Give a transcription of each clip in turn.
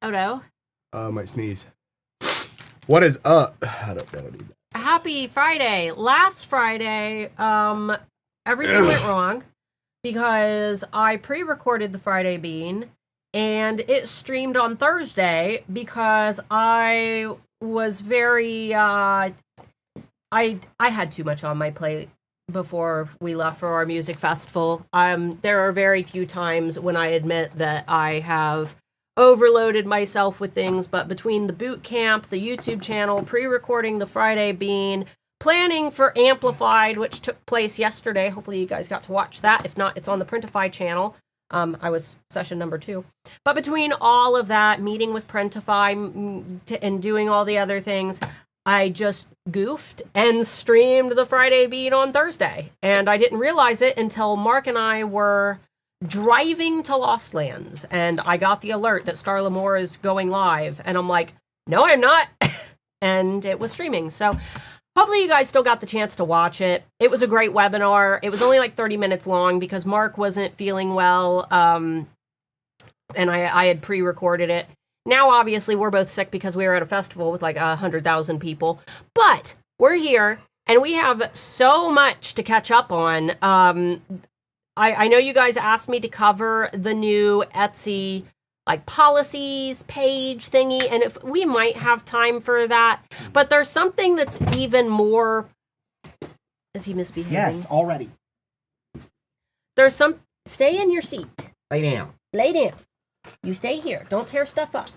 Oh no. I might sneeze. What is up? I don't need that. Happy Friday. Last Friday, everything went wrong because I pre-recorded the Friday Bean and it streamed on Thursday because I was very, I had too much on my plate before we left for our music festival. There are very few times when I admit that I have overloaded myself with things, but between the boot camp, the YouTube channel, pre-recording the Friday Bean, planning for Amplified, which took place yesterday. Hopefully you guys got to watch that. If not, it's on the Printify channel. I was session number 2. But between all of that, meeting with Printify and doing all the other things, I just goofed and streamed the Friday Bean on Thursday. And I didn't realize it until Mark and I were driving to Lost Lands, and I got the alert that Starla and Marc is going live, and I'm like, no, I'm not. And it was streaming. So hopefully you guys still got the chance to watch it. It was a great webinar. It was only like 30 minutes long because Mark wasn't feeling well, and I had pre-recorded it. Now, obviously, we're both sick because we were at a festival with like 100,000 people, but we're here, and we have so much to catch up on. I know you guys asked me to cover the new Etsy like policies page thingy, and if we might have time for that, but there's something that's even more. Is he misbehaving? Yes, already. There's some. Stay in your seat. Lay down. Lay down. You stay here. Don't tear stuff up.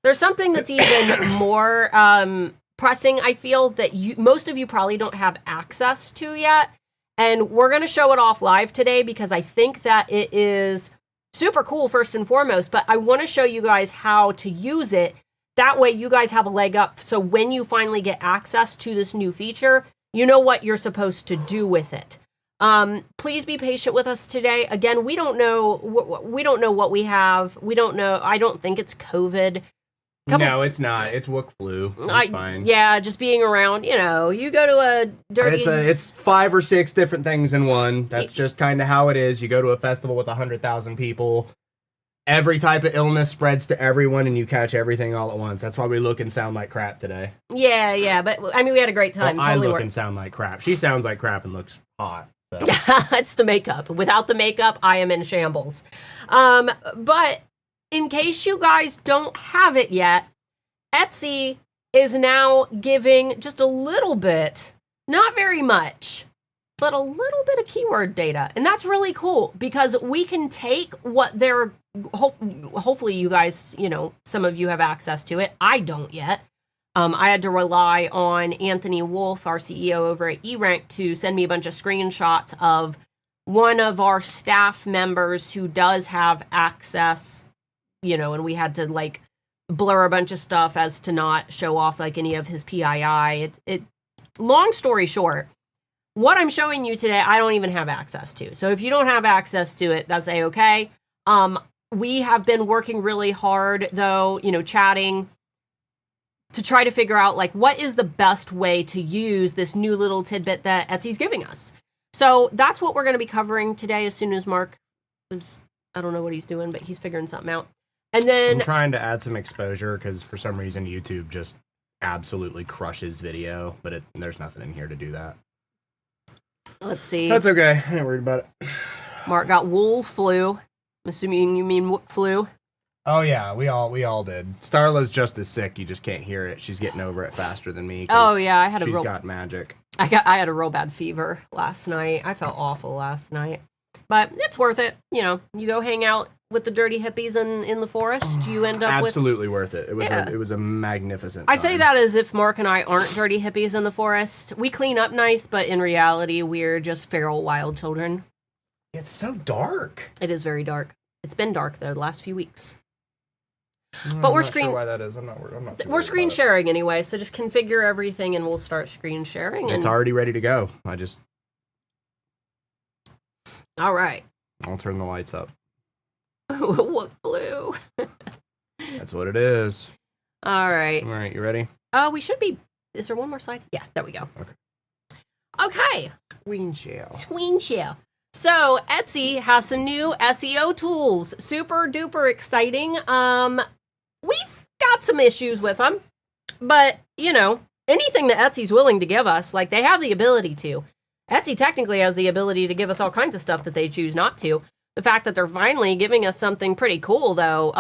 There's something that's even more pressing. I feel that most of you probably don't have access to yet. And we're going to show it off live today because I think that it is super cool first and foremost, but I want to show you guys how to use it. That way you guys have a leg up. So when you finally get access to this new feature, you know what you're supposed to do with it. Please be patient with us today. Again, we don't know what we have. We don't know. I don't think it's COVID. No, it's not. It's Wook flu. It's fine. Yeah, just being around, you go to a dirty... It's 5 or 6 different things in one. That's just kind of how it is. You go to a festival with 100,000 people. Every type of illness spreads to everyone, and you catch everything all at once. That's why we look and sound like crap today. Yeah, but, I mean, we had a great time. Well, totally I look and sound like crap. She sounds like crap and looks hot. So. It's the makeup. Without the makeup, I am in shambles. But... in case you guys don't have it yet, Etsy is now giving just a little bit, not very much, but a little bit of keyword data. And that's really cool because we can take what they're, hopefully you guys, some of you have access to it. I don't yet. I had to rely on Anthony Wolf, our CEO over at eRank, to send me a bunch of screenshots of one of our staff members who does have access, and we had to like blur a bunch of stuff as to not show off like any of his PII. Long story short, what I'm showing you today, I don't even have access to. So if you don't have access to it, that's a-okay. We have been working really hard though, chatting to try to figure out like what is the best way to use this new little tidbit that Etsy's giving us. So that's what we're going to be covering today as soon as Mark I don't know what he's doing, but he's figuring something out. And then I'm trying to add some exposure because for some reason YouTube just absolutely crushes video, but there's nothing in here to do that. Let's see. That's okay. I ain't worried about it. Mark got wool flu. I'm assuming you mean flu. Oh yeah, we all did. Starla's just as sick. You just can't hear it. She's getting over it faster than me. Oh yeah, she's got magic. I had a real bad fever last night. I felt awful last night, but it's worth it. You go hang out with the dirty hippies in the forest. You end up absolutely worth it. It was a magnificent I time. say that as if Mark and I aren't dirty hippies in the forest. We clean up nice, but in reality, we're just feral wild children. It's so dark. It is very dark. It's been dark though the last few weeks. But we're sure why that is. I'm not. We're screen sharing anyway, so just configure everything and we'll start screen sharing. It's already ready to go. All right. I'll turn the lights up. What flu? That's what it is. All right. All right, you ready? We should be. Is there one more slide? Yeah, there we go. Okay. Screen share. So Etsy has some new SEO tools. Super duper exciting. we've got some issues with them, but, you know, anything that Etsy's willing to give us, like, they have the ability to. Etsy technically has the ability to give us all kinds of stuff that they choose not to. The fact that they're finally giving us something pretty cool, though,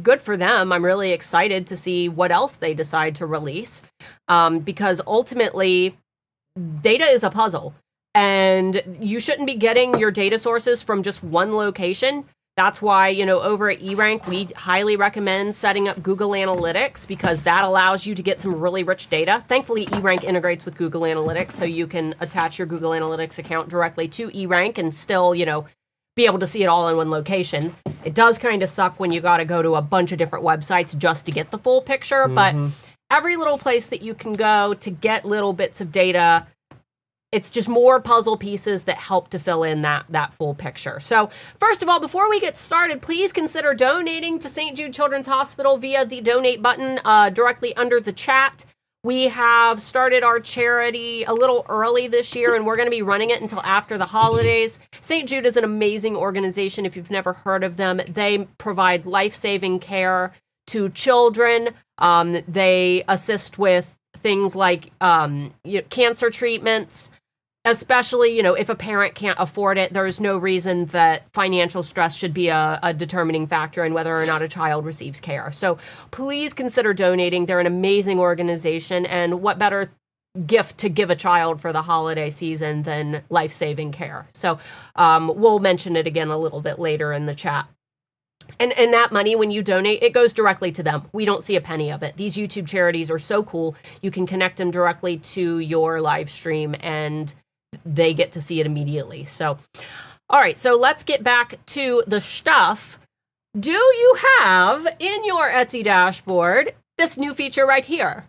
good for them. I'm really excited to see what else they decide to release, because ultimately, data is a puzzle, and you shouldn't be getting your data sources from just one location. That's why, you know, over at eRank, we highly recommend setting up Google Analytics, because that allows you to get some really rich data. Thankfully, eRank integrates with Google Analytics, so you can attach your Google Analytics account directly to eRank and still, you know, be able to see it all in one location. It does kind of suck when you got to go to a bunch of different websites just to get the full picture, but every little place that you can go to get little bits of data, it's just more puzzle pieces that help to fill in that full picture. So first of all, before we get started, please consider donating to St. Jude Children's Hospital via the donate button directly under the chat. We have started our charity a little early this year, and we're going to be running it until after the holidays. St. Jude is an amazing organization if you've never heard of them. They provide life-saving care to children. They assist with things like cancer treatments, especially, you know, if a parent can't afford it. There's no reason that financial stress should be a determining factor in whether or not a child receives care. So please consider donating. They're an amazing organization, and what better gift to give a child for the holiday season than life-saving care. So we'll mention it again a little bit later in the chat. And that money, when you donate, it goes directly to them. We don't see a penny of it. These YouTube charities are so cool. You can connect them directly to your live stream, and they get to see it immediately. So, all right, so let's get back to the stuff. Do you have in your Etsy dashboard this new feature right here?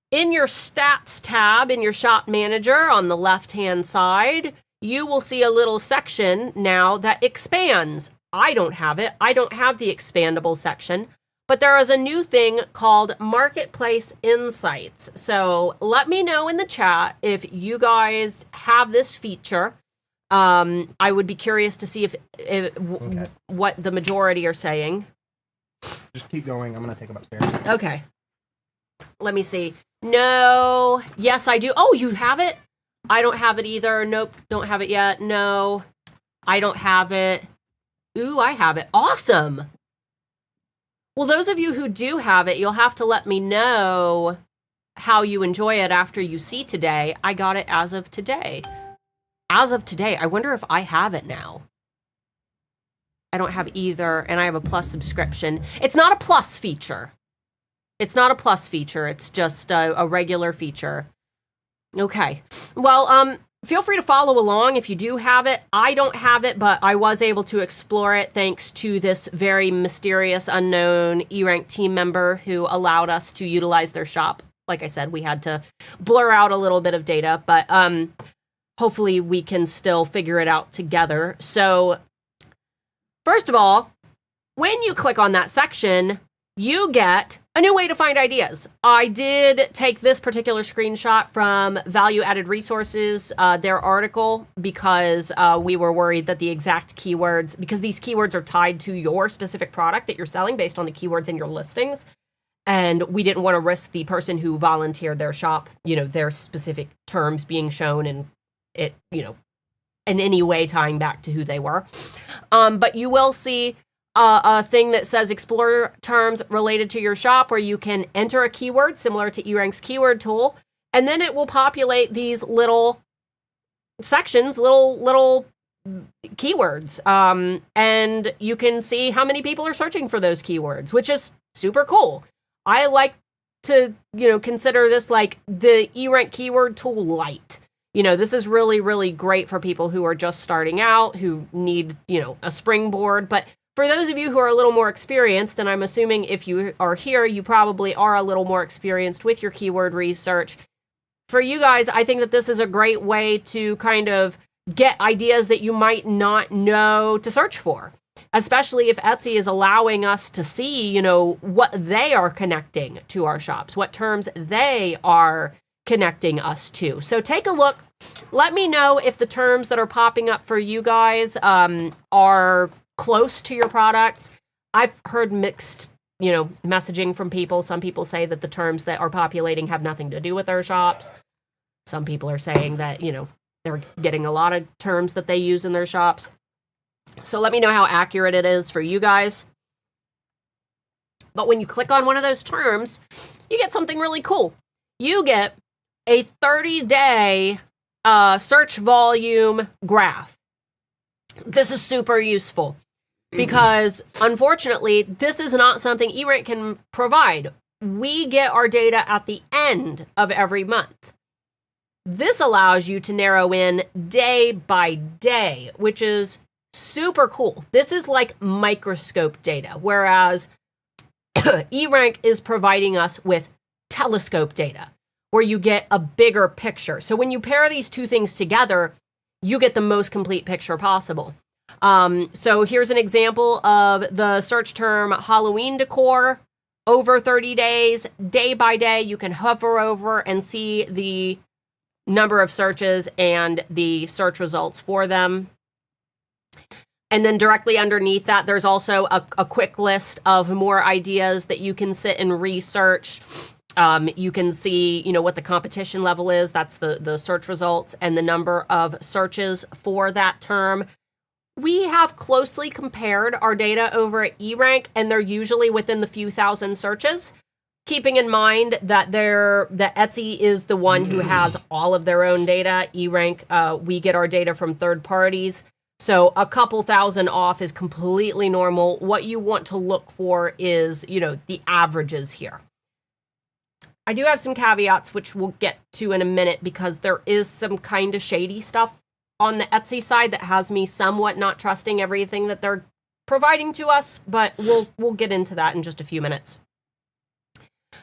In your stats tab in your shop manager on the left-hand side, you will see a little section now that expands. I don't have it. I don't have the expandable section. But there is a new thing called Marketplace Insights. So let me know in the chat if you guys have this feature. I would be curious to see what the majority are saying. Just keep going. I'm going to take them upstairs. Okay. Let me see. No. Yes, I do. Oh, you have it? I don't have it either. Nope. Don't have it yet. No. I don't have it. Ooh, I have it. Awesome. Well, those of you who do have it, you'll have to let me know how you enjoy it after you see today. I got it as of today. As of today. I wonder if I have it now. I don't have either, and I have a Plus subscription. It's not a Plus feature. It's not a Plus feature. It's just a regular feature. Okay. Well, feel free to follow along if you do have it. I don't have it, but I was able to explore it thanks to this very mysterious, unknown eRank team member who allowed us to utilize their shop. Like I said, we had to blur out a little bit of data, but hopefully we can still figure it out together. So, first of all, when you click on that section, you get a new way to find ideas. I did take this particular screenshot from Value Added Resources, their article, because we were worried that the exact keywords, because these keywords are tied to your specific product that you're selling based on the keywords in your listings. And we didn't want to risk the person who volunteered their shop, you know, their specific terms being shown and it, you know, in any way tying back to who they were. But you will see a thing that says explore terms related to your shop, where you can enter a keyword similar to eRank's keyword tool, and then it will populate these little sections, little keywords, and you can see how many people are searching for those keywords, which is super cool. I like to, you know, consider this like the eRank keyword tool light. You know, this is really, really great for people who are just starting out, who need, you know, a springboard. But for those of you who are a little more experienced, and I'm assuming if you are here, you probably are a little more experienced with your keyword research. For you guys, I think that this is a great way to kind of get ideas that you might not know to search for, especially if Etsy is allowing us to see, you know, what they are connecting to our shops, what terms they are connecting us to. So take a look. Let me know if the terms that are popping up for you guys are close to your products. I've heard mixed messaging from people. Some people say that the terms that are populating have nothing to do with their shops. Some people are saying that, they're getting a lot of terms that they use in their shops. So let me know how accurate it is for you guys. But when you click on one of those terms, you get something really cool. You get a 30-day search volume graph. This is super useful because, unfortunately, this is not something eRank can provide. We get our data at the end of every month. This allows you to narrow in day by day, which is super cool. This is like microscope data, whereas eRank is providing us with telescope data, where you get a bigger picture. So when you pair these two things together, you get the most complete picture possible. So here's an example of the search term Halloween decor over 30 days. Day by day, you can hover over and see the number of searches and the search results for them. And then directly underneath that, there's also a quick list of more ideas that you can sit and research. You can see, what the competition level is. That's the search results and the number of searches for that term. We have closely compared our data over at eRank, and they're usually within the few thousand searches. Keeping in mind that Etsy is the one who has all of their own data. eRank, we get our data from third parties. So a couple thousand off is completely normal. What you want to look for is, the averages here. I do have some caveats, which we'll get to in a minute, because there is some kind of shady stuff on the Etsy side that has me somewhat not trusting everything that they're providing to us, but we'll get into that in just a few minutes.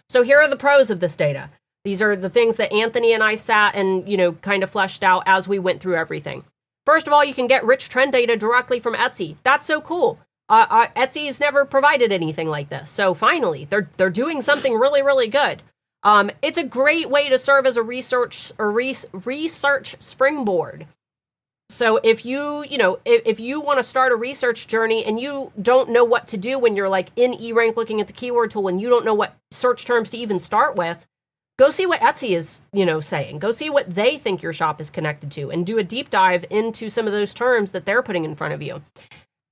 So here are the pros of this data. These are the things that Anthony and I sat and, kind of fleshed out as we went through everything. First of all, you can get rich trend data directly from Etsy. That's so cool. Etsy has never provided anything like this. So finally, they're doing something really, really good. It's a great way to serve as a research springboard. So if you want to start a research journey and you don't know what to do when you're like in eRank looking at the keyword tool and you don't know what search terms to even start with, go see what Etsy is, saying. Go see what they think your shop is connected to and do a deep dive into some of those terms that they're putting in front of you.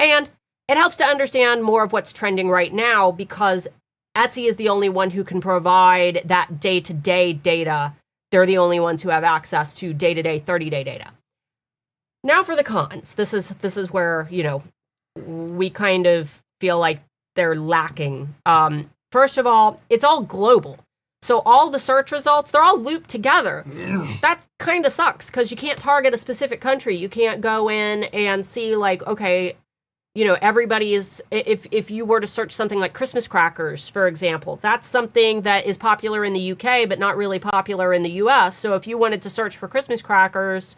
And it helps to understand more of what's trending right now, because Etsy is the only one who can provide that day-to-day data. They're the only ones who have access to day-to-day 30-day data. Now for the cons. This is where, we kind of feel like they're lacking. First of all, it's all global. So all the search results, they're all looped together. That kind of sucks because you can't target a specific country. You can't go in and see like, okay, everybody is, if you were to search something like Christmas crackers, for example, that's something that is popular in the UK, but not really popular in the US. So if you wanted to search for Christmas crackers,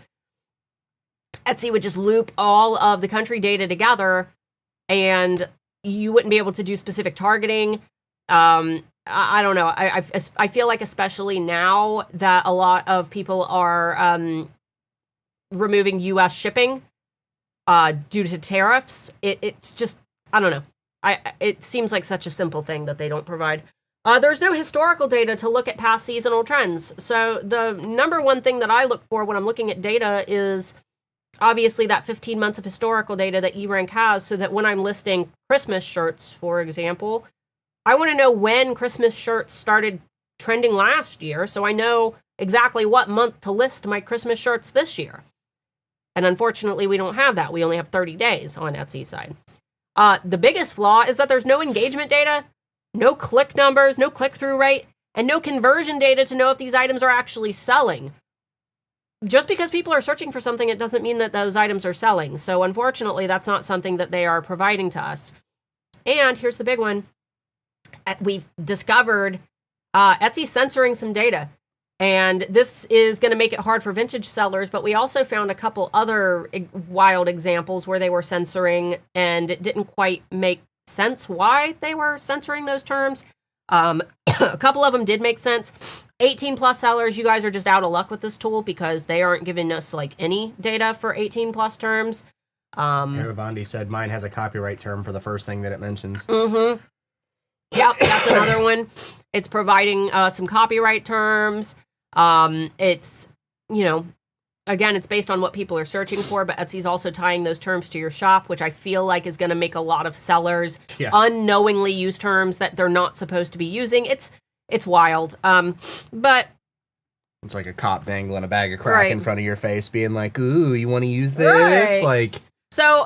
Etsy would just loop all of the country data together and you wouldn't be able to do specific targeting. I don't know. I feel like especially now that a lot of people are removing U.S. shipping due to tariffs, it's just, I don't know. It seems like such a simple thing that they don't provide. There's no historical data to look at past seasonal trends. So the number one thing that I look for when I'm looking at data is obviously that 15 months of historical data that eRank has, so that when I'm listing Christmas shirts, for example, I want to know when Christmas shirts started trending last year, so I know exactly what month to list my Christmas shirts this year. And unfortunately, we don't have that. We only have 30 days on Etsy's side. The biggest flaw is that there's no engagement data, no click numbers, no click-through rate, and no conversion data to know if these items are actually selling. Just because people are searching for something, it doesn't mean that those items are selling. So unfortunately, that's not something that they are providing to us. And here's the big one. We've discovered Etsy censoring some data. And this is going to make it hard for vintage sellers, but we also found a couple other wild examples where they were censoring, and it didn't quite make sense why they were censoring those terms. A couple of them did make sense. 18 plus sellers, you guys are just out of luck with this tool because they aren't giving us like any data for 18 plus terms. Aravandi said mine has a copyright term for the first thing that it mentions. Mm-hmm. Yep, that's another one. It's providing some copyright terms. It's, again, it's based on what people are searching for, but Etsy's also tying those terms to your shop, which I feel like is going to make a lot of sellers unknowingly use terms that they're not supposed to be using. It's wild. But it's like a cop dangling a bag of crack in front of your face, being like, "Ooh, you want to use this?" Right. So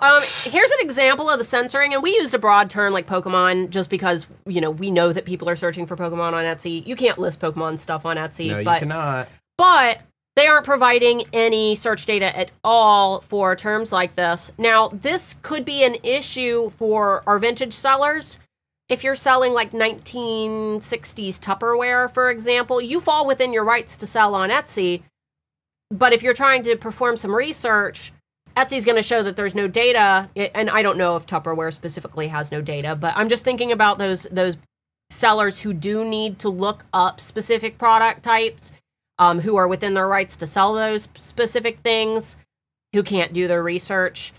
here's an example of the censoring, and we used a broad term like Pokemon just because, we know that people are searching for Pokemon on Etsy. You can't list Pokemon stuff on Etsy. No, you cannot. But they aren't providing any search data at all for terms like this. Now, this could be an issue for our vintage sellers. If you're selling like 1960s Tupperware, for example, you fall within your rights to sell on Etsy. But if you're trying to perform some research, Etsy's going to show that there's no data, and I don't know if Tupperware specifically has no data, but I'm just thinking about those sellers who do need to look up specific product types, who are within their rights to sell those specific things, who can't do their research.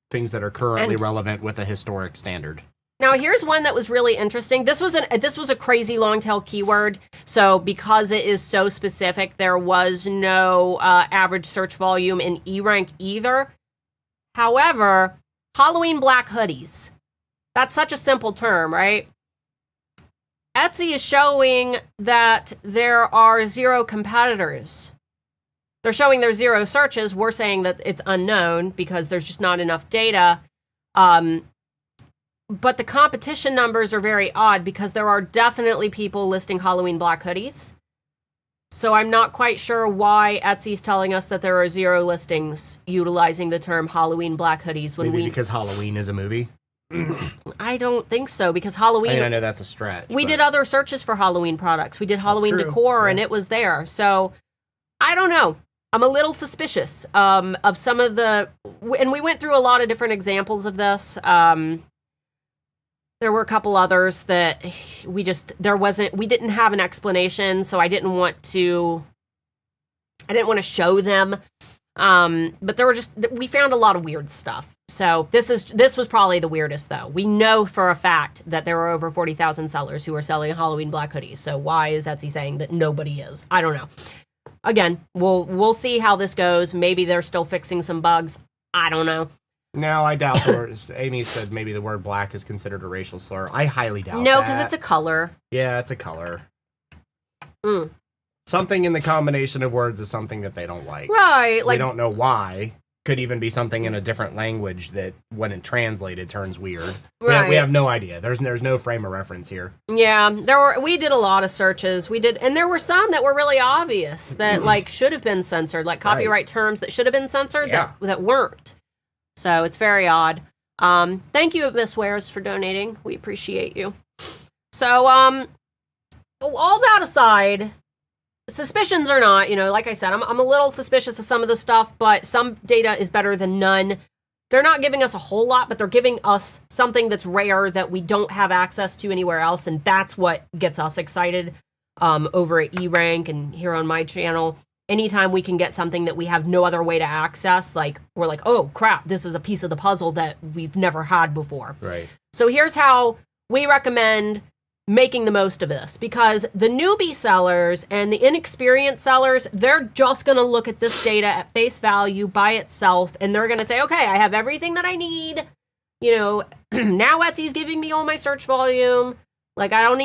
Things that are currently relevant with a historic standard. Now, here's one that was really interesting. This was a crazy long tail keyword. So because it is so specific, there was no average search volume in eRank either. However, Halloween black hoodies. That's such a simple term, right? Etsy is showing that there are 0 competitors. They're showing there's 0 searches. We're saying that it's unknown because there's just not enough data. But the competition numbers are very odd because there are definitely people listing Halloween black hoodies. So I'm not quite sure why Etsy's telling us that there are 0 listings utilizing the term Halloween black hoodies. Maybe because Halloween is a movie? I don't think so, because Halloween... I know that's a stretch. We did other searches for Halloween products. We did Halloween decor, and it was there. So I don't know. I'm a little suspicious of some of the... And we went through a lot of different examples of this. There were a couple others that we didn't have an explanation, so I didn't want to show them. But we found a lot of weird stuff. So this was probably the weirdest though. We know for a fact that there are over 40,000 sellers who are selling Halloween black hoodies. So why is Etsy saying that nobody is? I don't know. Again, we'll see how this goes. Maybe they're still fixing some bugs. I don't know. No, I doubt Amy said maybe the word black is considered a racial slur. I highly doubt No, because it's a color. Yeah, it's a color. Something in the combination of words is something that they don't like. Right. We don't know why. Could even be something in a different language that, when it translated, turns weird. Right. We have no idea. There's no frame of reference here. Yeah, we did a lot of searches. And there were some that were really obvious that should have been censored, like copyright terms that should have been censored that weren't. So it's very odd. Thank you, Miss Wares, for donating. We appreciate you. So, all that aside, suspicions or not, like I said, I'm a little suspicious of some of the stuff, but some data is better than none. They're not giving us a whole lot, but they're giving us something that's rare that we don't have access to anywhere else, and that's what gets us excited over at eRank and here on my channel. Anytime we can get something that we have no other way to access, we're like, oh crap, this is a piece of the puzzle that we've never had before. Right. So here's how we recommend making the most of this, because the newbie sellers and the inexperienced sellers, they're just going to look at this data at face value by itself, and they're going to say, okay, I have everything that I need. Now Etsy's giving me all my search volume. I don't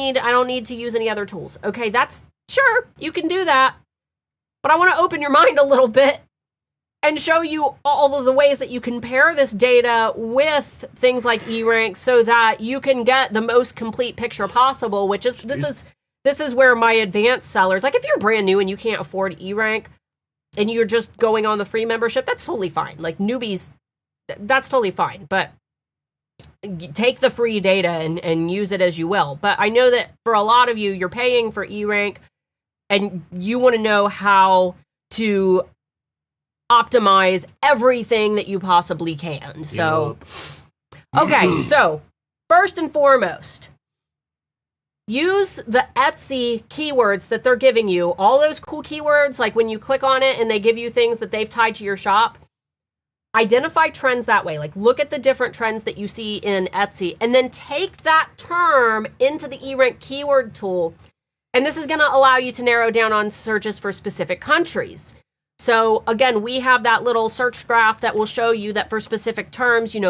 need to use any other tools. Okay, that's sure, you can do that. But I want to open your mind a little bit and show you all of the ways that you can pair this data with things like eRank so that you can get the most complete picture possible, which is, this is where my advanced sellers, if you're brand new and you can't afford eRank and you're just going on the free membership, that's totally fine. Newbies, that's totally fine. But take the free data and use it as you will. But I know that for a lot of you, you're paying for eRank, and you want to know how to optimize everything that you possibly can. So, okay, so first and foremost, use the Etsy keywords that they're giving you. All those cool keywords, like when you click on it and they give you things that they've tied to your shop. identify trends that way. Like, look at the different trends that you see in Etsy, and then take that term into the eRank keyword tool. And this is going to allow you to narrow down on searches for specific countries. So again, we have that little search graph that will show you that for specific terms, you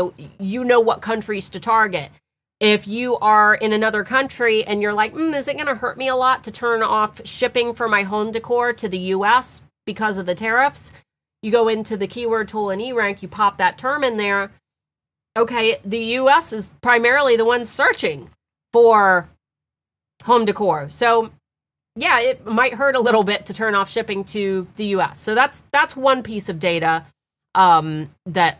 know what countries to target. If you are in another country and you're like, is it going to hurt me a lot to turn off shipping for my home decor to the US because of the tariffs? You go into the keyword tool in eRank, you pop that term in there. Okay, the US is primarily the one searching for home decor. So yeah, it might hurt a little bit to turn off shipping to the US. So that's one piece of data that,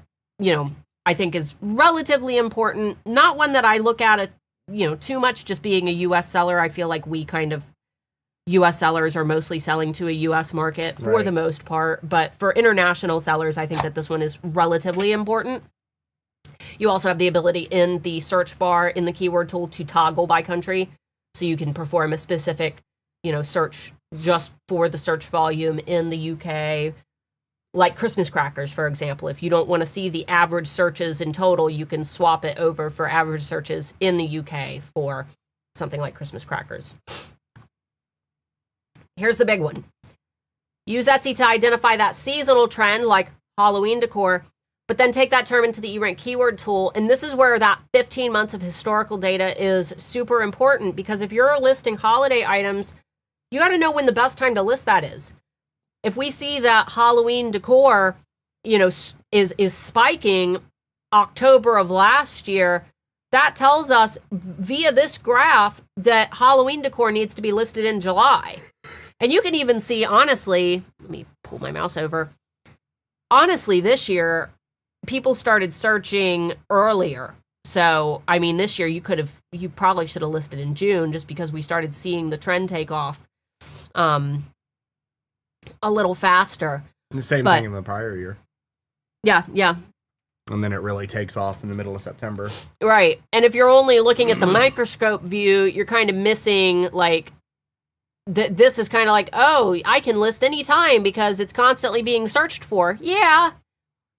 I think is relatively important. Not one that I look at too much, just being a US seller. I feel like we kind of US sellers are mostly selling to a US market for the most part, but for international sellers, I think that this one is relatively important. You also have the ability in the search bar in the keyword tool to toggle by country, so you can perform a specific, search just for the search volume in the UK, like Christmas crackers, for example. If you don't want to see the average searches in total, you can swap it over for average searches in the UK for something like Christmas crackers. Here's the big one. Use Etsy to identify that seasonal trend like Halloween decor, but then take that term into the eRank keyword tool. And this is where that 15 months of historical data is super important, because if you're listing holiday items, you got to know when the best time to list that is. If we see that Halloween decor, is spiking October of last year, that tells us via this graph that Halloween decor needs to be listed in July. And you can even see, honestly, let me pull my mouse over. Honestly, this year, people started searching earlier. So, this year you probably should have listed in June, just because we started seeing the trend take off a little faster. The same thing in the prior year. Yeah. And then it really takes off in the middle of September. Right. And if you're only looking at the microscope view, you're kind of missing, like, this is kind of like, oh, I can list anytime because it's constantly being searched for. Yeah,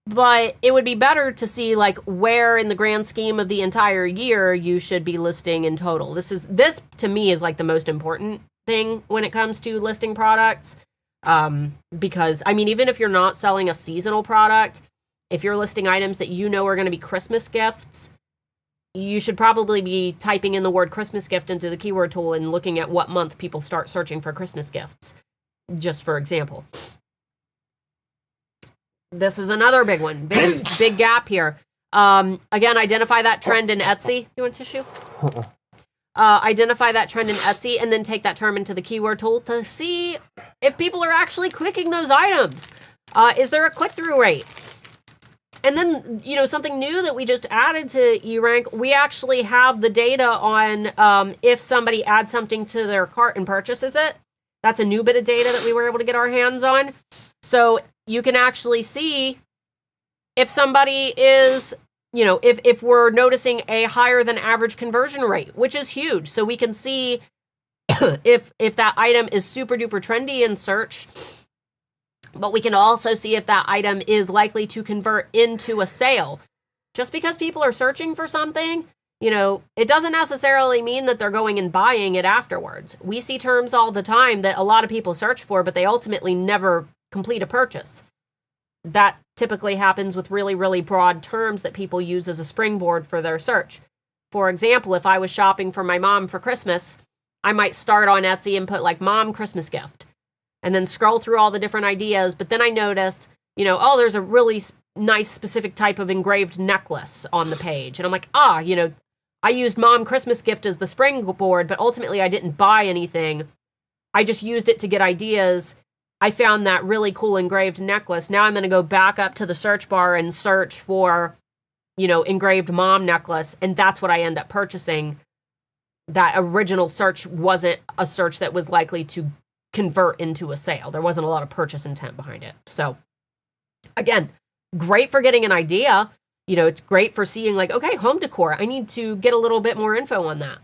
but it would be better to see, like, where in the grand scheme of the entire year you should be listing in total. This to me is like the most important thing when it comes to listing products. Because even if you're not selling a seasonal product, if you're listing items that are going to be Christmas gifts, you should probably be typing in the word Christmas gift into the keyword tool and looking at what month people start searching for Christmas gifts, just for example. This is another big one. Big gap here. Again, identify that trend in Etsy. You want tissue? Identify that trend in Etsy and then take that term into the keyword tool to see if people are actually clicking those items. Is there a click-through rate? And then, something new that we just added to eRank, we actually have the data on if somebody adds something to their cart and purchases it. That's a new bit of data that we were able to get our hands on. So you can actually see if somebody is, if we're noticing a higher than average conversion rate, which is huge. So we can see if that item is super duper trendy in search. But we can also see if that item is likely to convert into a sale. Just because people are searching for something, it doesn't necessarily mean that they're going and buying it afterwards. We see terms all the time that a lot of people search for, but they ultimately never complete a purchase. That typically happens with really, really broad terms that people use as a springboard for their search. For example, if I was shopping for my mom for Christmas, I might start on Etsy and put like mom Christmas gift, and then scroll through all the different ideas. But then I notice, there's a really nice specific type of engraved necklace on the page. And I'm like, I used mom Christmas gift as the springboard, but ultimately I didn't buy anything. I just used it to get ideas. I found that really cool engraved necklace. Now I'm going to go back up to the search bar and search for, engraved mom necklace. And that's what I end up purchasing. That original search wasn't a search that was likely to convert into a sale. There wasn't a lot of purchase intent behind it. So again, great for getting an idea. It's great for seeing like, okay, home decor. I need to get a little bit more info on that.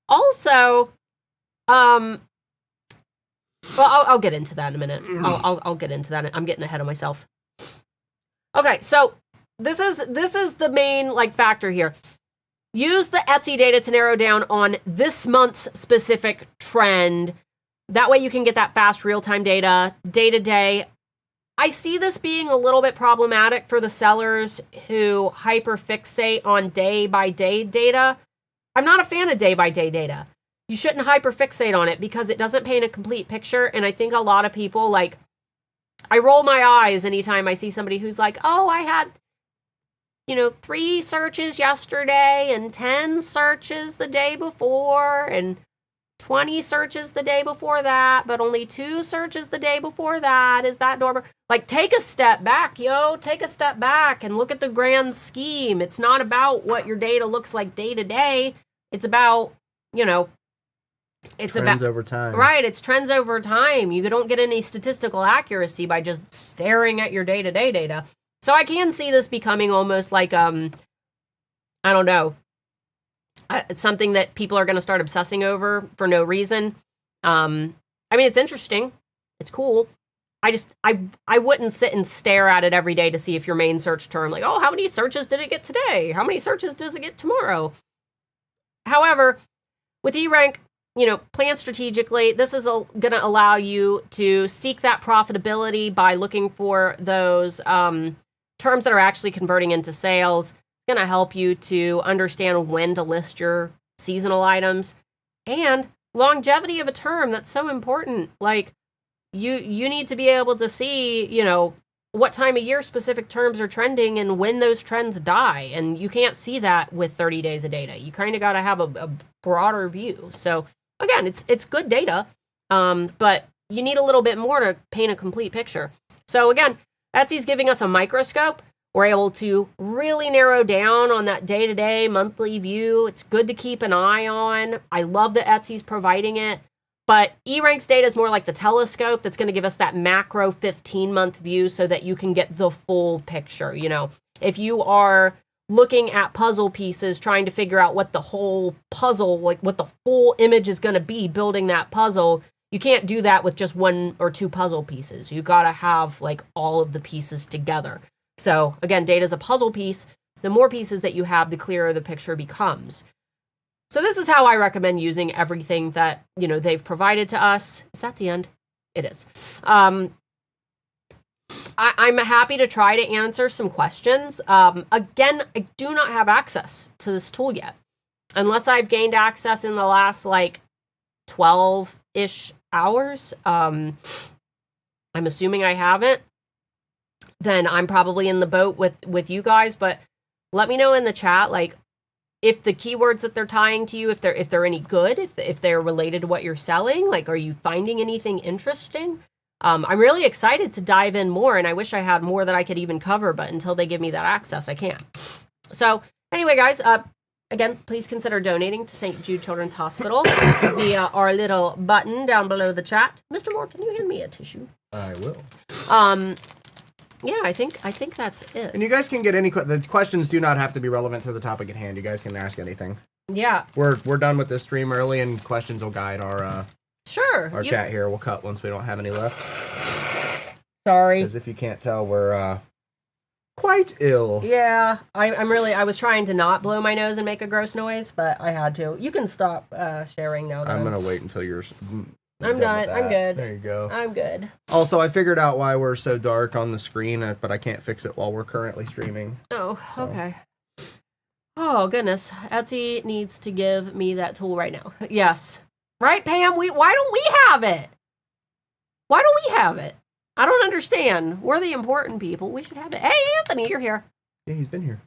Also, well, I'll get into that in a minute. I'll get into that. I'm getting ahead of myself. Okay, so this is the main like factor here. Use the Etsy data to narrow down on this month's specific trend. That way you can get that fast real-time data, day to day. I see this being a little bit problematic for the sellers who hyperfixate on day-by-day data. I'm not a fan of day-by-day data. You shouldn't hyperfixate on it because it doesn't paint a complete picture, and I think a lot of people, like, I roll my eyes anytime I see somebody who's like, oh, I had 3 searches yesterday and 10 searches the day before and 20 searches the day before that, but only 2 searches the day before that. Is that normal? Like, take a step back, take a step back and look at the grand scheme. It's not about what your data looks like day to day. It's about, it's trends over time. Right, it's trends over time. You don't get any statistical accuracy by just staring at your day-to-day data. So I can see this becoming almost like, I don't know, it's something that people are going to start obsessing over for no reason. I mean, it's interesting. It's cool. I wouldn't sit and stare at it every day to see if your main search term, like, oh, how many searches did it get today? How many searches does it get tomorrow? However, with eRank, plan strategically. This is going to allow you to seek that profitability by looking for those terms that are actually converting into sales. It's going to help you to understand when to list your seasonal items and longevity of a term. That's so important. Like, you need to be able to see, what time of year specific terms are trending and when those trends die. And you can't see that with 30 days of data. You kind of got to have a broader view. So again, it's good data, but you need a little bit more to paint a complete picture. So again, Etsy's giving us a microscope. We're able to really narrow down on that day-to-day, monthly view. It's good to keep an eye on. I love that Etsy's providing it. But eRank's data is more like the telescope that's going to give us that macro 15-month view so that you can get the full picture. If you are looking at puzzle pieces, trying to figure out what the whole puzzle, like what the full image is going to be, building that puzzle, you can't do that with just 1 or 2 puzzle pieces. You got to have like all of the pieces together. So again, data is a puzzle piece. The more pieces that you have, the clearer the picture becomes. So this is how I recommend using everything that, they've provided to us. Is that the end? It is. I'm happy to try to answer some questions. Again, I do not have access to this tool yet. Unless I've gained access in the last, 12-ish hours. I'm assuming I haven't. Then I'm probably in the boat with you guys. But let me know in the chat, if the keywords that they're tying to you, if they're any good, if they're related to what you're selling. Are you finding anything interesting? I'm really excited to dive in more, and I wish I had more that I could even cover, but until they give me that access, I can't. So anyway, guys, again, please consider donating to St. Jude Children's Hospital via our little button down below the chat. Mr. Moore, can you hand me a tissue? I will. Yeah, I think that's it. And you guys can get the questions do not have to be relevant to the topic at hand. You guys can ask anything. Yeah. We're done with this stream early, and questions will guide our chat here. We'll cut once we don't have any left. Sorry. Because if you can't tell, we're quite ill. Yeah, I was trying to not blow my nose and make a gross noise, but I had to. You can stop sharing now, though. I'm going to wait until you're I'm done. I'm good. There you go. I'm good. Also, I figured out why we're so dark on the screen, but I can't fix it while we're currently streaming. Oh, okay. Oh, goodness. Etsy needs to give me that tool right now. Yes. Right, Pam? Why don't we have it? Why don't we have it? I don't understand. We're the important people. We should have it. Hey, Anthony, you're here. Yeah, he's been here.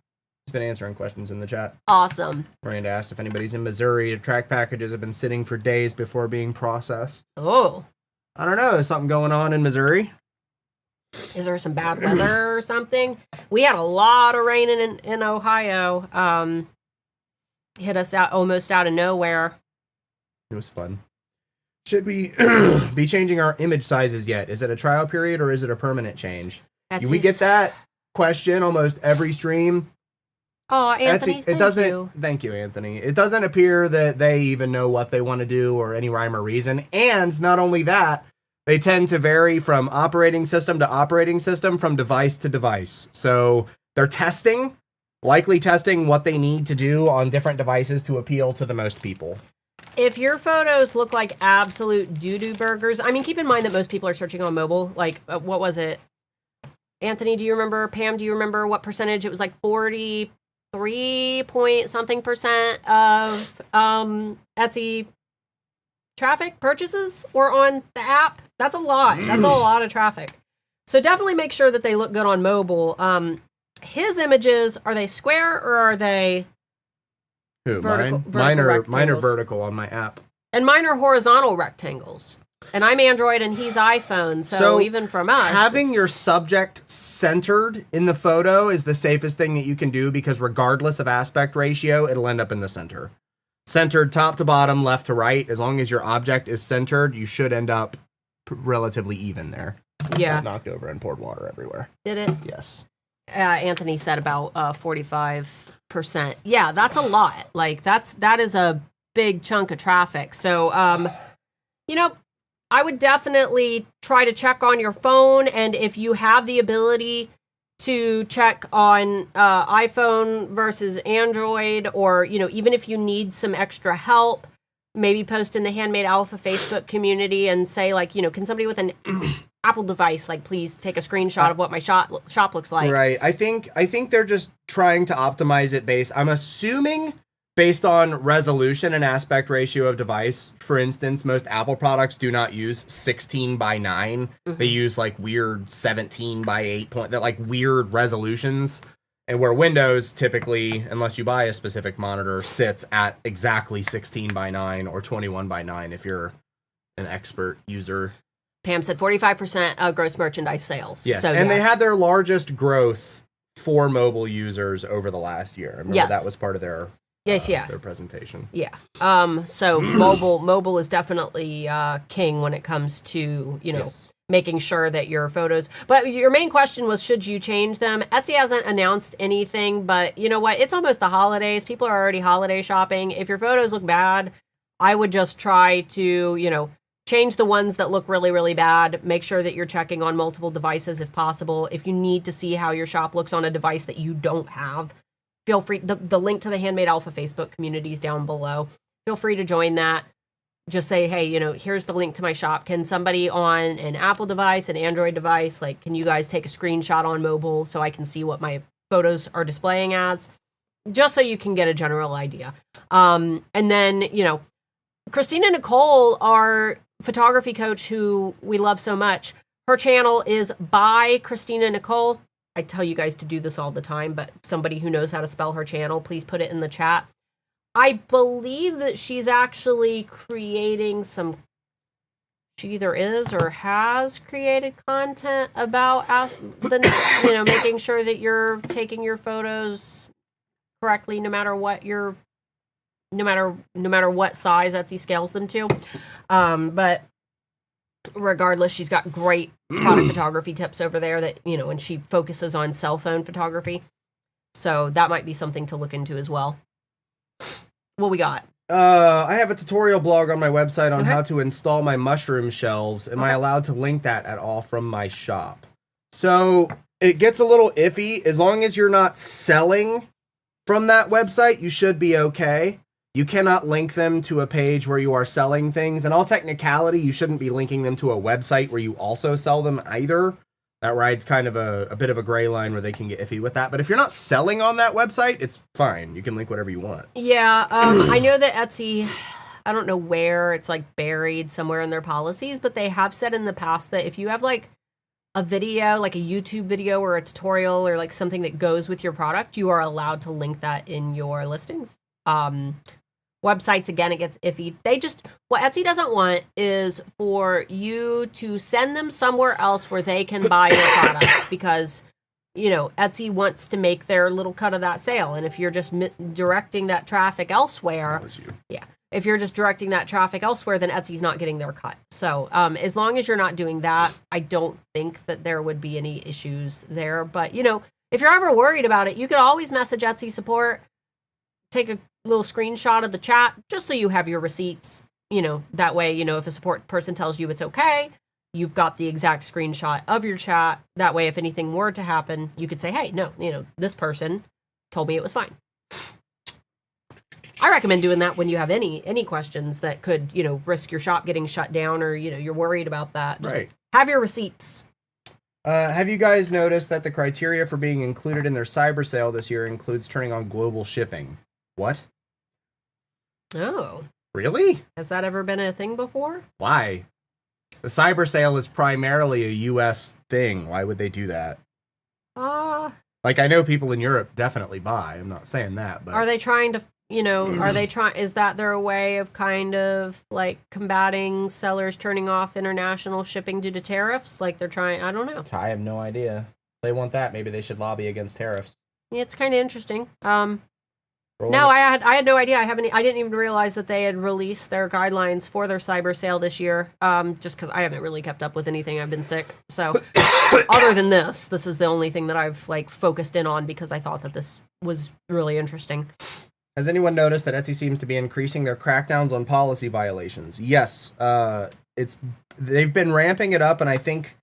He's been answering questions in the chat. Awesome. Miranda asked if anybody's in Missouri. Track packages have been sitting for days before being processed. Oh. I don't know. Is something going on in Missouri? Is there some bad weather or something? We had a lot of rain in Ohio. Hit us out almost out of nowhere. It was fun. Should we be changing our image sizes yet? Is it a trial period or is it a permanent change? We get that question almost every stream. Oh, Anthony, Thank you, Anthony. It doesn't appear that they even know what they want to do or any rhyme or reason. And not only that, They tend to vary from operating system to operating system, from device to device. So they're likely testing what they need to do on different devices to appeal to the most people. If your photos look like absolute doo-doo burgers, I mean, keep in mind that most people are searching on mobile. Like, what was it? Anthony, do you remember? Pam, do you remember what percentage? It was like 43 point something percent of Etsy traffic purchases or on the app. That's a lot. That's a lot of traffic. So definitely make sure that they look good on mobile. His images, are they square or are they vertical? Mine are vertical on my app. And mine are horizontal rectangles. And I'm Android and he's iPhone, so even from us, having your subject centered in the photo is the safest thing that you can do, because regardless of aspect ratio, it'll end up in the center. Centered top to bottom, left to right, as long as your object is centered, you should end up relatively even there. Yeah. Knocked over and poured water everywhere. Did it? Yes. Anthony said about 45%. Yeah, that's a lot. Like that is a big chunk of traffic. So, I would definitely try to check on your phone, and if you have the ability to check on iPhone versus Android, or even if you need some extra help, maybe post in the Handmade Alpha Facebook community and say, like, can somebody with an Apple device, like, please take a screenshot of what my shop looks like. Right. I think they're just trying to optimize it I'm assuming based on resolution and aspect ratio of device. For instance, most Apple products do not use 16:9. Mm-hmm. They use like weird 17:8 point. They're like weird resolutions. And where Windows typically, unless you buy a specific monitor, sits at exactly 16:9 or 21:9 if you're an expert user. Pam said 45% gross merchandise sales. Yes, so, and they had their largest growth for mobile users over the last year. I remember that was part of their their presentation. Yeah. So mobile is definitely king when it comes to making sure that your photos. But your main question was, should you change them? Etsy hasn't announced anything, but you know what? It's almost the holidays. People are already holiday shopping. If your photos look bad, I would just try to change the ones that look really, really bad. Make sure that you're checking on multiple devices if possible. If you need to see how your shop looks on a device that you don't have, feel free. The link to the Handmade Alpha Facebook community is down below. Feel free to join that. Just say, hey, here's the link to my shop. Can somebody on an Apple device, an Android device, can you guys take a screenshot on mobile so I can see what my photos are displaying as? Just so you can get a general idea. And then, Christina Nicole, our photography coach who we love so much, her channel is by Christina Nicole. I tell you guys to do this all the time, but somebody who knows how to spell her channel, please put it in the chat. I believe that she's actually creating she either is or has created content about making sure that you're taking your photos correctly, no matter what size Etsy scales them to. But regardless, she's got great product photography tips over there that, and she focuses on cell phone photography. So that might be something to look into as well. What we got? I have a tutorial blog on my website on how to install my mushroom shelves. Am I allowed to link that at all from my shop? So it gets a little iffy. As long as you're not selling from that website, you should be okay. You cannot link them to a page where you are selling things. In all technicality, you shouldn't be linking them to a website where you also sell them either. That rides kind of a bit of a gray line where they can get iffy with that. But if you're not selling on that website, it's fine. You can link whatever you want. Yeah, I know that Etsy, I don't know where, it's buried somewhere in their policies, but they have said in the past that if you have a video, like a YouTube video or a tutorial or something that goes with your product, you are allowed to link that in your listings. Websites, again, it gets iffy. What Etsy doesn't want is for you to send them somewhere else where they can buy your product, because, Etsy wants to make their little cut of that sale. And if you're just directing that traffic elsewhere, if you're just directing that traffic elsewhere, then Etsy's not getting their cut. So as long as you're not doing that, I don't think that there would be any issues there. But, if you're ever worried about it, you could always message Etsy support, take a little screenshot of the chat just so you have your receipts. That way, if a support person tells you it's okay, you've got the exact screenshot of your chat. That way, if anything were to happen, you could say, hey, no, this person told me it was fine. I recommend doing that when you have any questions that could, risk your shop getting shut down, or, you're worried about that. Just right. Have your receipts. Have you guys noticed that the criteria for being included in their cyber sale this year includes turning on global shipping? What? Oh. Really? Has that ever been a thing before? Why? The cyber sale is primarily a U.S. thing. Why would they do that? Like, I know people in Europe definitely buy. I'm not saying that, but... Are they trying to, is that their way of kind of, like, combating sellers turning off international shipping due to tariffs? Like, they're trying, I don't know. I have no idea. If they want that, maybe they should lobby against tariffs. Yeah, it's kind of interesting. No, I had no idea. I didn't even realize that they had released their guidelines for their cyber sale this year. Just because I haven't really kept up with anything. I've been sick. So, other than this is the only thing that I've focused in on because I thought that this was really interesting. Has anyone noticed that Etsy seems to be increasing their crackdowns on policy violations? Yes, they've been ramping it up, and I think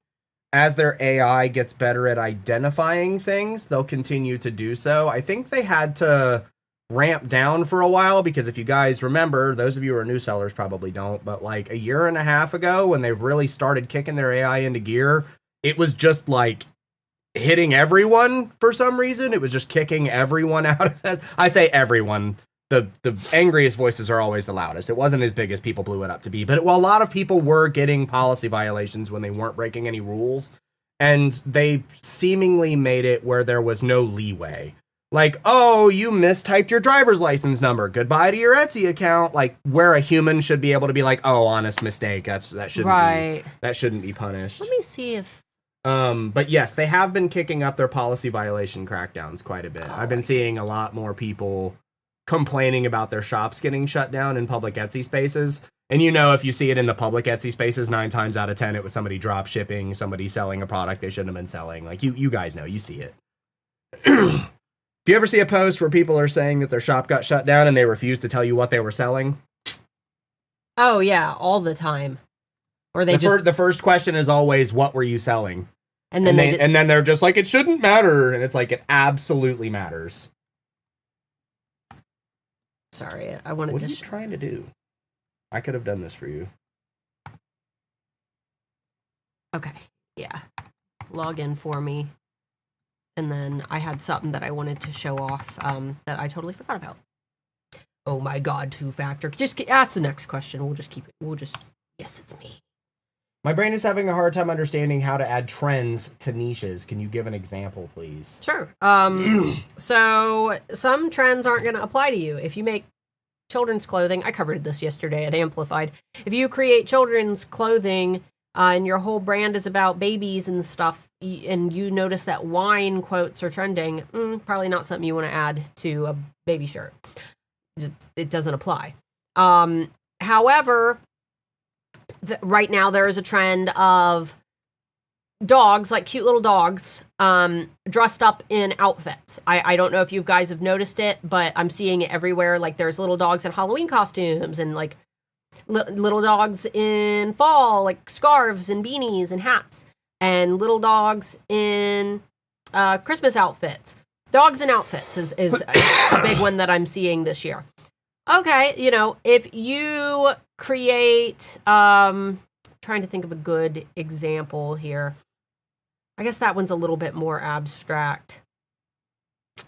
as their AI gets better at identifying things, they'll continue to do so. I think they had to ramp down for a while because if you guys remember, those of you who are new sellers probably don't, but like a year and a half ago when they really started kicking their AI into gear, it was just like hitting everyone for some reason. It was just kicking everyone out of that. I say everyone. The angriest voices are always the loudest. It wasn't as big as people blew it up to be, but a lot of people were getting policy violations when they weren't breaking any rules, and they seemingly made it where there was no leeway. Like, oh, you mistyped your driver's license number. Goodbye to your Etsy account. Like, where a human should be able to be like, oh, honest mistake. That shouldn't be punished. Let me see if. But yes, they have been kicking up their policy violation crackdowns quite a bit. I've been seeing a lot more people complaining about their shops getting shut down in public Etsy spaces. And if you see it in the public Etsy spaces, 9 times out of 10, it was somebody drop shipping, somebody selling a product they shouldn't have been selling. Like, you guys know, you see it. If you ever see a post where people are saying that their shop got shut down and they refuse to tell you what they were selling? Oh, yeah, all the time. Or the first question is always, what were you selling? And then and then they're just like, it shouldn't matter. And it's like, it absolutely matters. Sorry, I wanted to... What are you trying to do? I could have done this for you. Okay, yeah. Log in for me. And then I had something that I wanted to show off that I totally forgot about. Oh my God, two-factor. Just ask the next question. Yes, it's me. My brain is having a hard time understanding how to add trends to niches. Can you give an example, please? Sure. So some trends aren't going to apply to you. If you make children's clothing, I covered this yesterday at Amplified. If you create children's clothing and your whole brand is about babies and stuff, and you notice that wine quotes are trending, probably not something you want to add to a baby shirt. It doesn't apply. However, right now there is a trend of dogs, like cute little dogs, dressed up in outfits. I don't know if you guys have noticed it, but I'm seeing it everywhere. Like, there's little dogs in Halloween costumes, and like little dogs in fall, like scarves and beanies and hats, and little dogs in Christmas outfits. Dogs in outfits is a big one that I'm seeing this year. Okay, if you create, trying to think of a good example here. I guess that one's a little bit more abstract.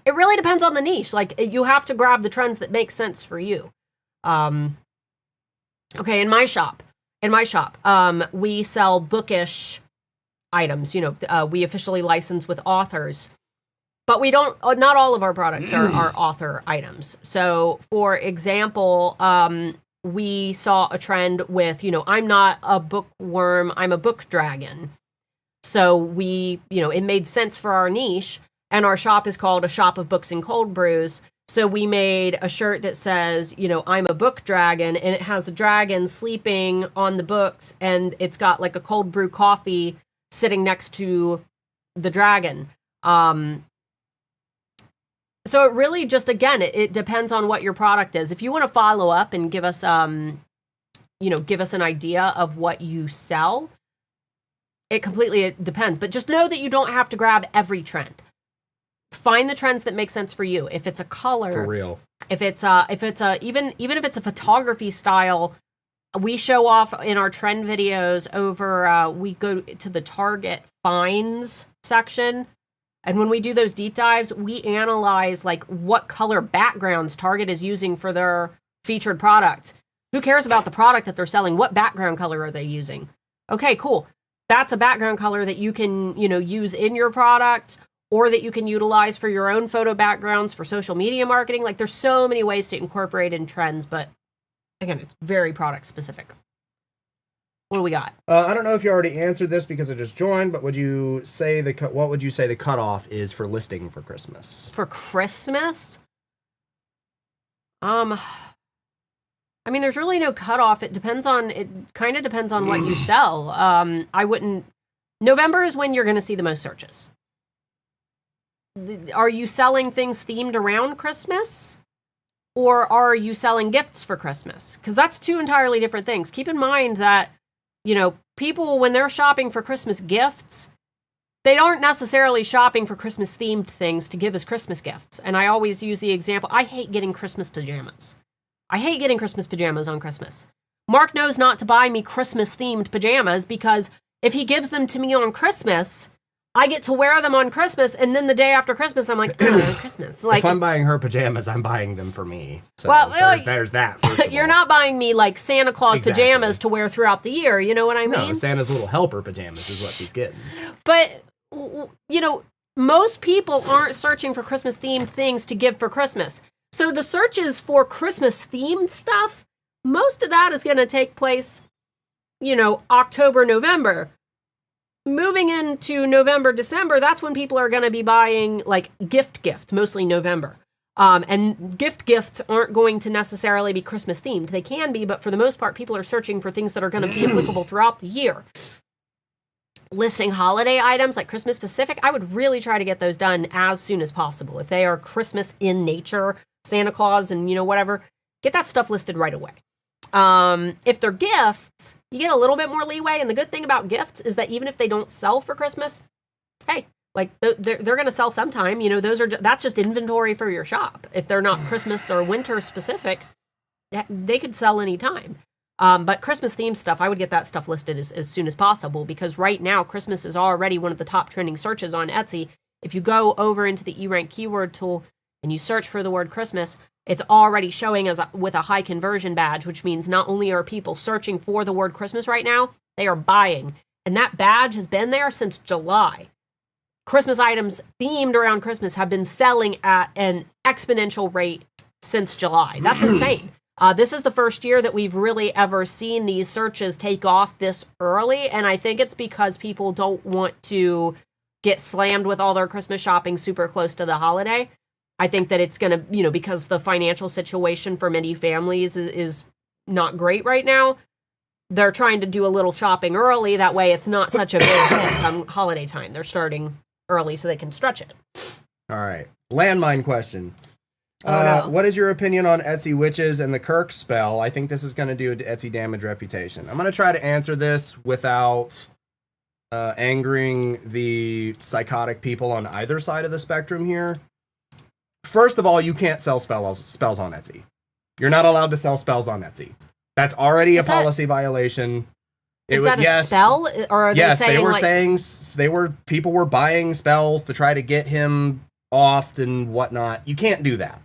It really depends on the niche. Like, you have to grab the trends that make sense for you. Okay, in my shop, we sell bookish items. We officially license with authors. But we don't, not all of our products are author items. So, for example, we saw a trend with, I'm not a bookworm, I'm a book dragon. So it made sense for our niche, and our shop is called A Shop of Books and Cold Brews. So we made a shirt that says, I'm a book dragon, and it has a dragon sleeping on the books, and it's got like a cold brew coffee sitting next to the dragon. So it really just, again, it depends on what your product is. If you want to follow up and give us, give us an idea of what you sell, It completely depends. But just know that you don't have to grab every trend. Find the trends that make sense for you. If it's a color, For real. If it's even if it's a photography style, we show off in our trend videos over. We go to the Target finds section, and when we do those deep dives, we analyze like what color backgrounds Target is using for their featured product. Who cares about the product that they're selling? What background color are they using? Okay, cool. That's a background color that you can use in your product, or that you can utilize for your own photo backgrounds for social media marketing. Like, there's so many ways to incorporate in trends, but again, it's very product specific. What do we got? I don't know if you already answered this because I just joined, but what would you say the cutoff is for listing for Christmas? For Christmas? I mean, there's really no cutoff. It kind of depends on what you sell. November is when you're going to see the most searches. Are you selling things themed around Christmas? Or are you selling gifts for Christmas? Because that's two entirely different things. Keep in mind that, people, when they're shopping for Christmas gifts, they aren't necessarily shopping for Christmas themed things to give as Christmas gifts. And I always use the example, I hate getting Christmas pajamas. I hate getting Christmas pajamas on Christmas. Mark knows not to buy me Christmas themed pajamas because if he gives them to me on Christmas, I get to wear them on Christmas, and then the day after Christmas, I'm like, Christmas. Like, if I'm buying her pajamas, I'm buying them for me. So well, there's that. First of you're all. not buying me like Santa Claus pajamas to wear throughout the year. You know what I mean? No, Santa's little helper pajamas is what she's getting. But, most people aren't searching for Christmas themed things to give for Christmas. So the searches for Christmas themed stuff, most of that is going to take place, October, November. Moving into November, December, that's when people are going to be buying like gifts, mostly November. And gifts aren't going to necessarily be Christmas themed. They can be, but for the most part, people are searching for things that are going to be applicable throughout the year. Listing holiday items like Christmas specific, I would really try to get those done as soon as possible. If they are Christmas in nature, Santa Claus and whatever, get that stuff listed right away. If they're gifts, you get a little bit more leeway. And the good thing about gifts is that even if they don't sell for Christmas, hey, like they're going to sell sometime. That's just inventory for your shop. If they're not Christmas or winter specific, they could sell anytime. But Christmas themed stuff, I would get that stuff listed as soon as possible, because right now Christmas is already one of the top trending searches on Etsy. If you go over into the eRank keyword tool and you search for the word Christmas, it's already showing with a high conversion badge, which means not only are people searching for the word Christmas right now, they are buying. And that badge has been there since July. Christmas items themed around Christmas have been selling at an exponential rate since July. That's insane. This is the first year that we've really ever seen these searches take off this early. And I think it's because people don't want to get slammed with all their Christmas shopping super close to the holiday. I think that it's going to, because the financial situation for many families is not great right now, they're trying to do a little shopping early. That way it's not such a big hit come holiday time. They're starting early so they can stretch it. All right. Landmine question. No. What is your opinion on Etsy witches and the Kirk spell? I think this is going to do Etsy damage reputation. I'm going to try to answer this without angering the psychotic people on either side of the spectrum here. First of all, you can't sell spells on Etsy. You're not allowed to sell spells on Etsy. That's already a policy violation. Is that a spell? Or are they saying people were buying spells to try to get him off and whatnot. You can't do that.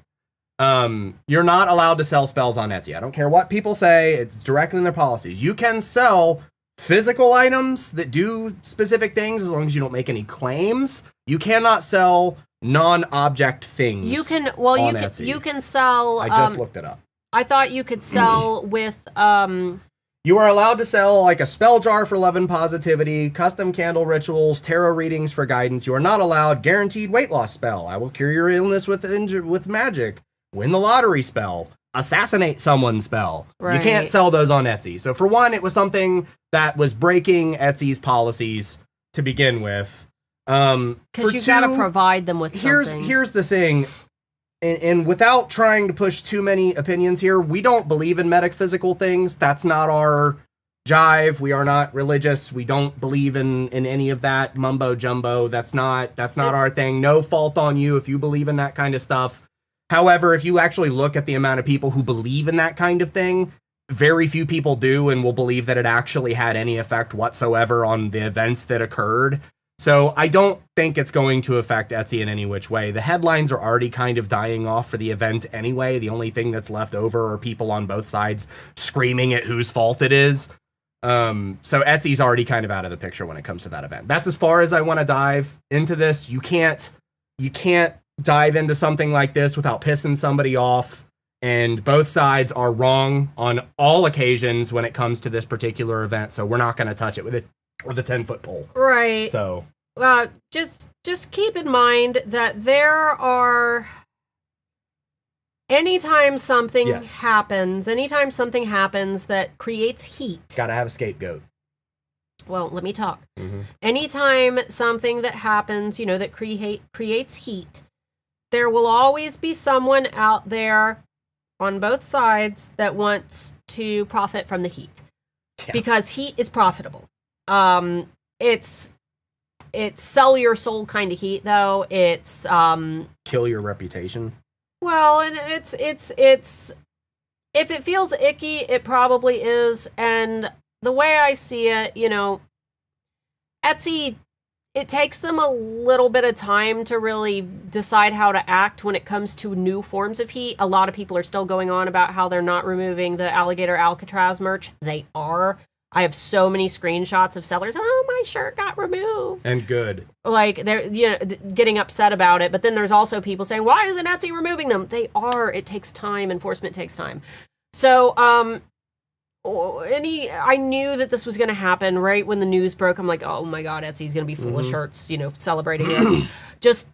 You're not allowed to sell spells on Etsy. I don't care what people say. It's directly in their policies. You can sell physical items that do specific things as long as you don't make any claims. You cannot sell non-object things. You can Etsy. you can sell. I just looked it up. I thought you could sell with. You are allowed to sell like a spell jar for love and positivity, custom candle rituals, tarot readings for guidance. You are not allowed guaranteed weight loss spell. I will cure your illness with magic. Win the lottery spell. Assassinate someone spell. Right. You can't sell those on Etsy. So for one, it was something that was breaking Etsy's policies to begin with. Because you got to provide them with something. Here's the thing. And without trying to push too many opinions here, we don't believe in metaphysical things. That's not our jive. We are not religious. We don't believe in any of that mumbo jumbo. That's not our thing. No fault on you if you believe in that kind of stuff. However, if you actually look at the amount of people who believe in that kind of thing, very few people do and will believe that it actually had any effect whatsoever on the events that occurred. So I don't think it's going to affect Etsy in any which way. The headlines are already kind of dying off for the event anyway. The only thing that's left over are people on both sides screaming at whose fault it is. So Etsy's already kind of out of the picture when it comes to that event. That's as far as I want to dive into this. You can't dive into something like this without pissing somebody off. And both sides are wrong on all occasions when it comes to this particular event. So we're not going to touch it with a 10-foot pole. Right. So just keep in mind that there are anytime something happens that creates heat. Gotta have a scapegoat. Well, let me talk. Anytime something that happens, that creates heat, there will always be someone out there on both sides that wants to profit from the heat. Because heat is profitable. It's sell your soul kind of heat, though. It's kill your reputation. Well, and it's if it feels icky, it probably is. And the way I see it, Etsy, it takes them a little bit of time to really decide how to act when it comes to new forms of heat. A lot of people are still going on about how they're not removing the alligator Alcatraz merch. They are. I have so many screenshots of sellers. Oh, my shirt got removed. And good. Like, they're getting upset about it. But then there's also people saying, why isn't Etsy removing them? They are. It takes time. Enforcement takes time. So, I knew that this was going to happen right when the news broke. I'm like, oh my God, Etsy's going to be full of shirts, celebrating this. Just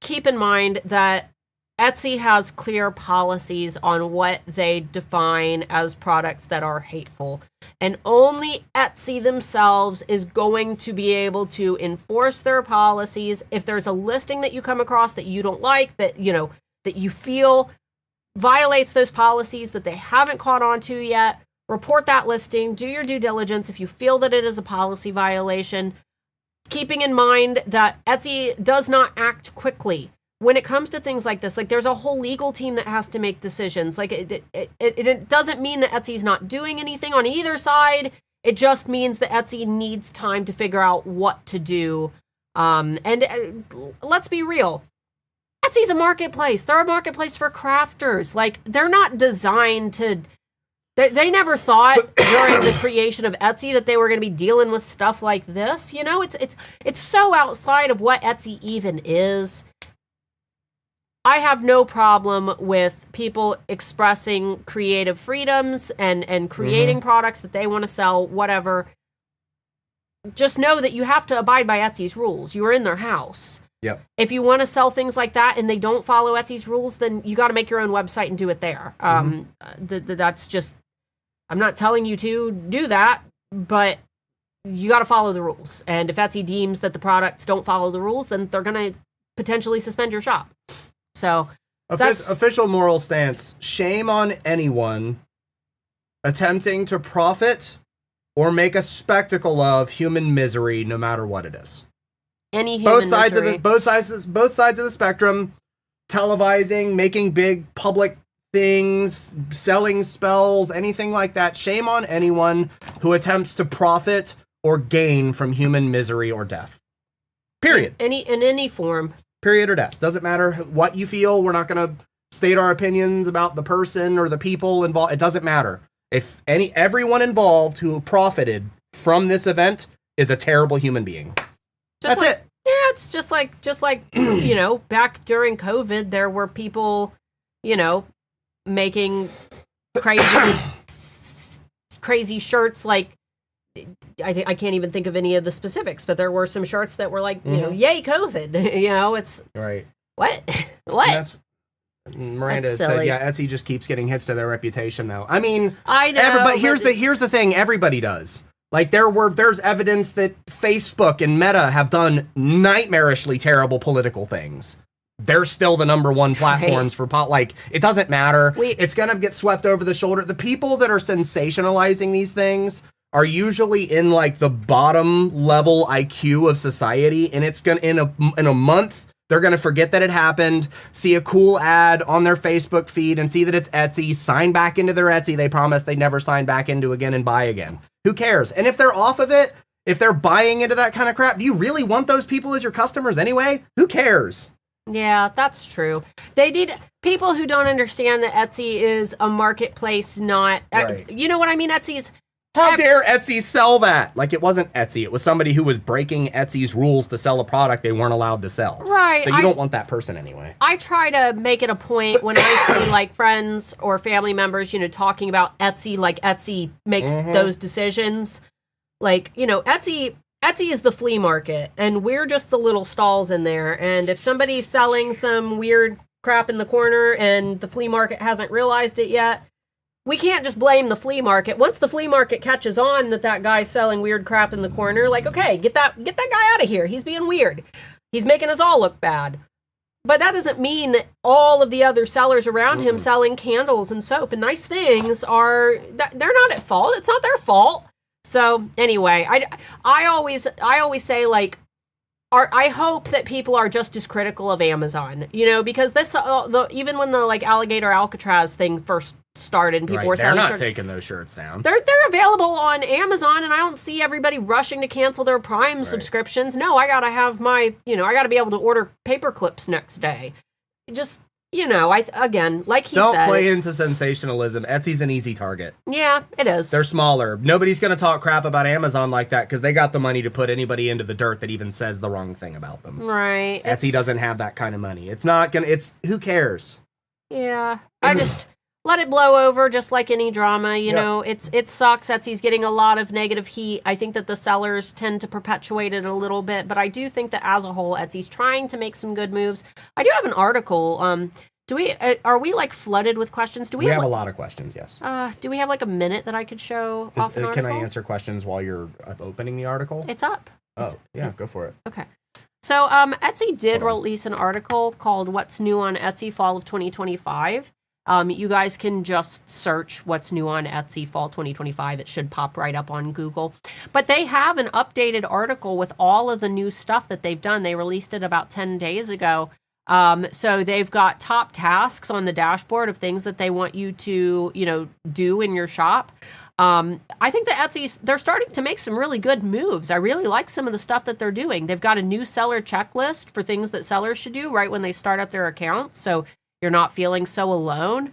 keep in mind that Etsy has clear policies on what they define as products that are hateful. And only Etsy themselves is going to be able to enforce their policies. If there's a listing that you come across that you don't like, that you feel violates those policies that they haven't caught on to yet, report that listing, do your due diligence if you feel that it is a policy violation, keeping in mind that Etsy does not act quickly. When it comes to things like this, like there's a whole legal team that has to make decisions. Like it doesn't mean that Etsy's not doing anything on either side. It just means that Etsy needs time to figure out what to do. And let's be real. Etsy's a marketplace. They're a marketplace for crafters. Like they're not designed to... They never thought during the creation of Etsy that they were going to be dealing with stuff like this. It's so outside of what Etsy even is. I have no problem with people expressing creative freedoms and creating products that they want to sell, whatever. Just know that you have to abide by Etsy's rules. You are in their house. Yep. If you want to sell things like that and they don't follow Etsy's rules, then you got to make your own website and do it there. That's just... I'm not telling you to do that, but you got to follow the rules. And if Etsy deems that the products don't follow the rules, then they're going to potentially suspend your shop. So official moral stance: shame on anyone attempting to profit or make a spectacle of human misery, no matter what it is. Any human misery. Both sides of the spectrum, televising, making big public things, selling spells, anything like that. Shame on anyone who attempts to profit or gain from human misery or death. Period. In any form. Period or death. Doesn't matter what you feel. We're not going to state our opinions about the person or the people involved. It doesn't matter. If everyone involved who profited from this event is a terrible human being. That's it. Yeah, it's just like back during COVID, there were people, making crazy shirts. Like I can't even think of any of the specifics, but there were some shirts that were like, yay COVID. It's right. What? Miranda said, yeah, Etsy just keeps getting hits to their reputation now. I mean, I know. But here's the thing: everybody does. Like there's evidence that Facebook and Meta have done nightmarishly terrible political things. They're still the number one platforms for like, it doesn't matter. It's gonna get swept over the shoulder. The people that are sensationalizing these things are usually in like the bottom level IQ of society, and it's gonna in a month they're gonna forget that it happened, see a cool ad on their Facebook feed, and see that it's Etsy, sign back into their Etsy they promised they'd never sign back into again, and buy again. Who cares? And if they're off of it, if they're buying into that kind of crap, do you really want those people as your customers anyway? Who cares? Yeah, that's true. They need people who don't understand that Etsy is a marketplace, not Right. you know what I mean. Etsy's How dare Etsy sell that? Like, it wasn't Etsy. It was somebody who was breaking Etsy's rules to sell a product they weren't allowed to sell. Right. But you don't want that person anyway. I try to make it a point when I see like friends or family members, talking about Etsy, like Etsy makes those decisions. Like, Etsy is the flea market, and we're just the little stalls in there. And if somebody's selling some weird crap in the corner and the flea market hasn't realized it yet, we can't just blame the flea market. Once the flea market catches on that guy's selling weird crap in the corner, like, okay, get that guy out of here. He's being weird. He's making us all look bad. But that doesn't mean that all of the other sellers around him selling candles and soap and nice things they're not at fault. It's not their fault. So anyway, I always say, like, I hope that people are just as critical of Amazon, because this even when the like alligator Alcatraz thing first started and people were selling they're not shirts, taking those shirts down. They're available on Amazon, and I don't see everybody rushing to cancel their Prime subscriptions. No, I gotta have my I gotta be able to order paper clips next day. Just again, like he said, don't play into sensationalism. Etsy's an easy target. Yeah, it is. They're smaller. Nobody's going to talk crap about Amazon like that because they got the money to put anybody into the dirt that even says the wrong thing about them. Right. Etsy doesn't have that kind of money. It's not going to, who cares? Yeah. I just let it blow over, just like any drama, it sucks. Etsy's getting a lot of negative heat. I think that the sellers tend to perpetuate it a little bit, but I do think that as a whole, Etsy's trying to make some good moves. I do have an article. Are we like flooded with questions? We have a lot of questions, yes. Do we have like a minute that I could show off an article? Can I answer questions while you're opening the article? It's up. Yeah, go for it. Okay. So Etsy did release an article called What's New on Etsy Fall of 2025. You guys can just search What's New on Etsy Fall 2025. It should pop right up on Google. But they have an updated article with all of the new stuff that they've done. They released it about 10 days ago. So they've got top tasks on the dashboard of things that they want you to, do in your shop. I think that they're starting to make some really good moves. I really like some of the stuff that they're doing. They've got a new seller checklist for things that sellers should do right when they start up their accounts. So you're not feeling so alone.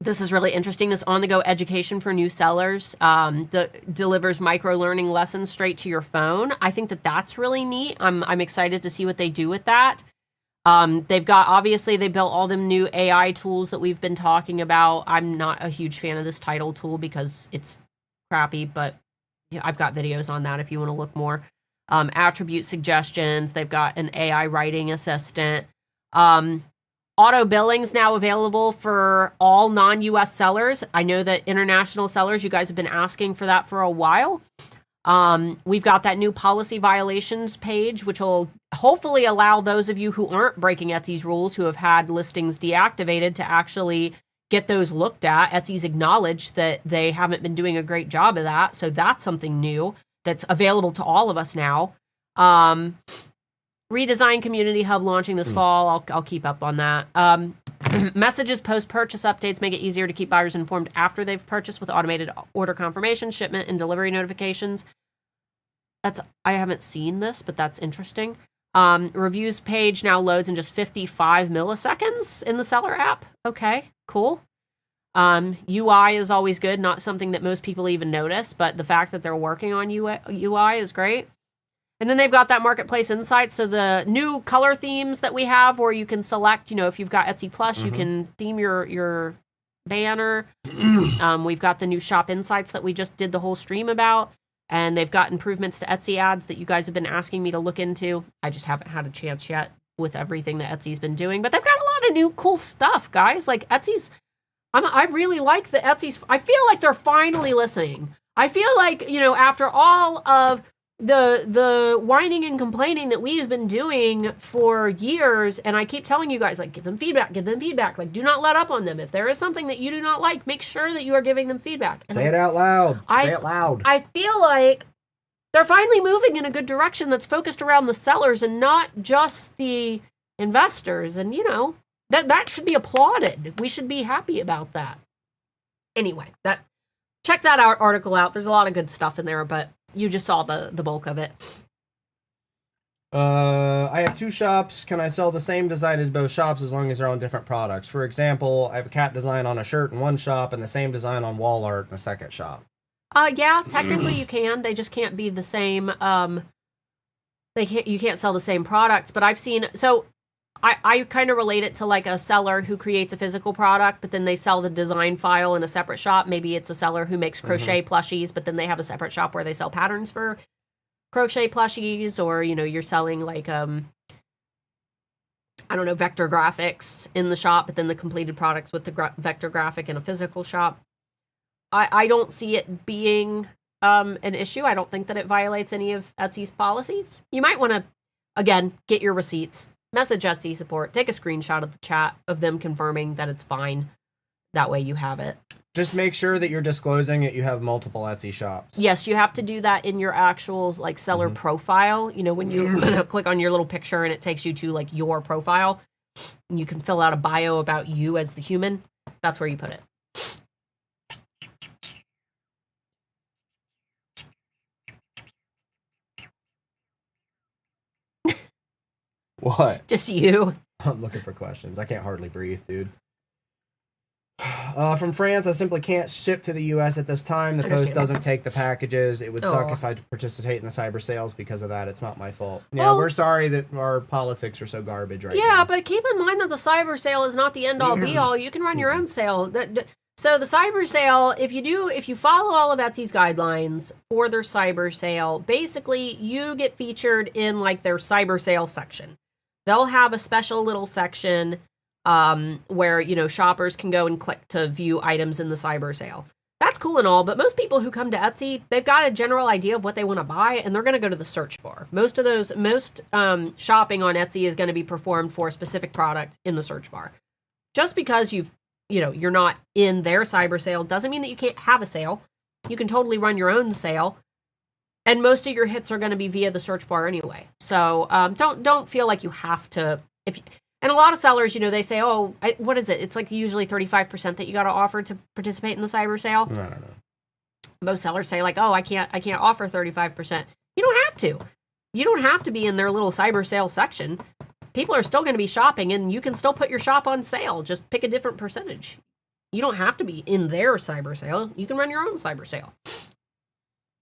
This is really interesting. This on-the-go education for new sellers delivers micro-learning lessons straight to your phone. I think that that's really neat. I'm excited to see what they do with that. They built all them new AI tools that we've been talking about. I'm not a huge fan of this title tool because it's crappy, but I've got videos on that if you want to look more. Attribute suggestions. They've got an AI writing assistant. Auto billing's now available for all non-US sellers. I know that international sellers, you guys have been asking for that for a while. We've got that new policy violations page, which will hopefully allow those of you who aren't breaking Etsy's rules, who have had listings deactivated, to actually get those looked at. Etsy's acknowledged that they haven't been doing a great job of that. So that's something new that's available to all of us now. Redesign Community Hub launching this fall. I'll keep up on that. Messages post-purchase updates make it easier to keep buyers informed after they've purchased with automated order confirmation, shipment, and delivery notifications. I haven't seen this, but that's interesting. Reviews page now loads in just 55 milliseconds in the seller app. Okay, cool. UI is always good, not something that most people even notice, but the fact that they're working on UI is great. And then they've got that marketplace insight. So the new color themes that we have, where you can select, if you've got Etsy Plus, you can theme your banner. We've got the new shop insights that we just did the whole stream about. And they've got improvements to Etsy ads that you guys have been asking me to look into. I just haven't had a chance yet with everything that Etsy's been doing. But they've got a lot of new cool stuff, guys. Like Etsy's, I really like the Etsy's. I feel like they're finally listening. I feel like, after all of the whining and complaining that we have been doing for years, and I keep telling you guys, like, give them feedback, like, do not let up on them. If there is something that you do not like, make sure that you are giving them feedback. And Say it out loud. Say it loud. I feel like they're finally moving in a good direction that's focused around the sellers and not just the investors. And, that should be applauded. We should be happy about that. Anyway, check that article out. There's a lot of good stuff in there, but you just saw the bulk of it. I have 2 shops. Can I sell the same design as both shops as long as they're on different products? For example, I have a cat design on a shirt in one shop and the same design on wall art in a second shop. Yeah, technically you can. They just can't be the same. You can't sell the same products. But I've seen, so I kind of relate it to like a seller who creates a physical product, but then they sell the design file in a separate shop. Maybe it's a seller who makes crochet plushies, but then they have a separate shop where they sell patterns for crochet plushies, or you're selling like I don't know, vector graphics in the shop, but then the completed products with the vector graphic in a physical shop. I don't see it being an issue. I don't think that it violates any of Etsy's policies. You might want to, again, get your receipts, message Etsy support, take a screenshot of the chat of them confirming that it's fine. That way you have it. Just make sure that you're disclosing that you have multiple Etsy shops. Yes, you have to do that in your actual like seller profile. When you click on your little picture and it takes you to like your profile, and you can fill out a bio about you as the human. That's where you put it. What? Just you. I'm looking for questions. I can't hardly breathe, dude. From France, I simply can't ship to the U.S. at this time. The post doesn't take the packages. It would suck if I participate in the cyber sales because of that. It's not my fault. Yeah, we're sorry that our politics are so garbage right now. Yeah, but keep in mind that the cyber sale is not the end-all, be-all. You can run your own sale. So the cyber sale, if you follow all of Etsy's guidelines for their cyber sale, basically you get featured in like their cyber sale section. They'll have a special little section where, shoppers can go and click to view items in the cyber sale. That's cool and all, but most people who come to Etsy, they've got a general idea of what they want to buy, and they're going to go to the search bar. Most shopping on Etsy is going to be performed for a specific product in the search bar. Just because you're not in their cyber sale doesn't mean that you can't have a sale. You can totally run your own sale. And most of your hits are going to be via the search bar anyway. So don't feel like you have to. And a lot of sellers, they say, what is it? It's like usually 35% that you got to offer to participate in the cyber sale. I don't know. Most sellers say like, I can't offer 35%. You don't have to. You don't have to be in their little cyber sale section. People are still going to be shopping, and you can still put your shop on sale. Just pick a different percentage. You don't have to be in their cyber sale. You can run your own cyber sale.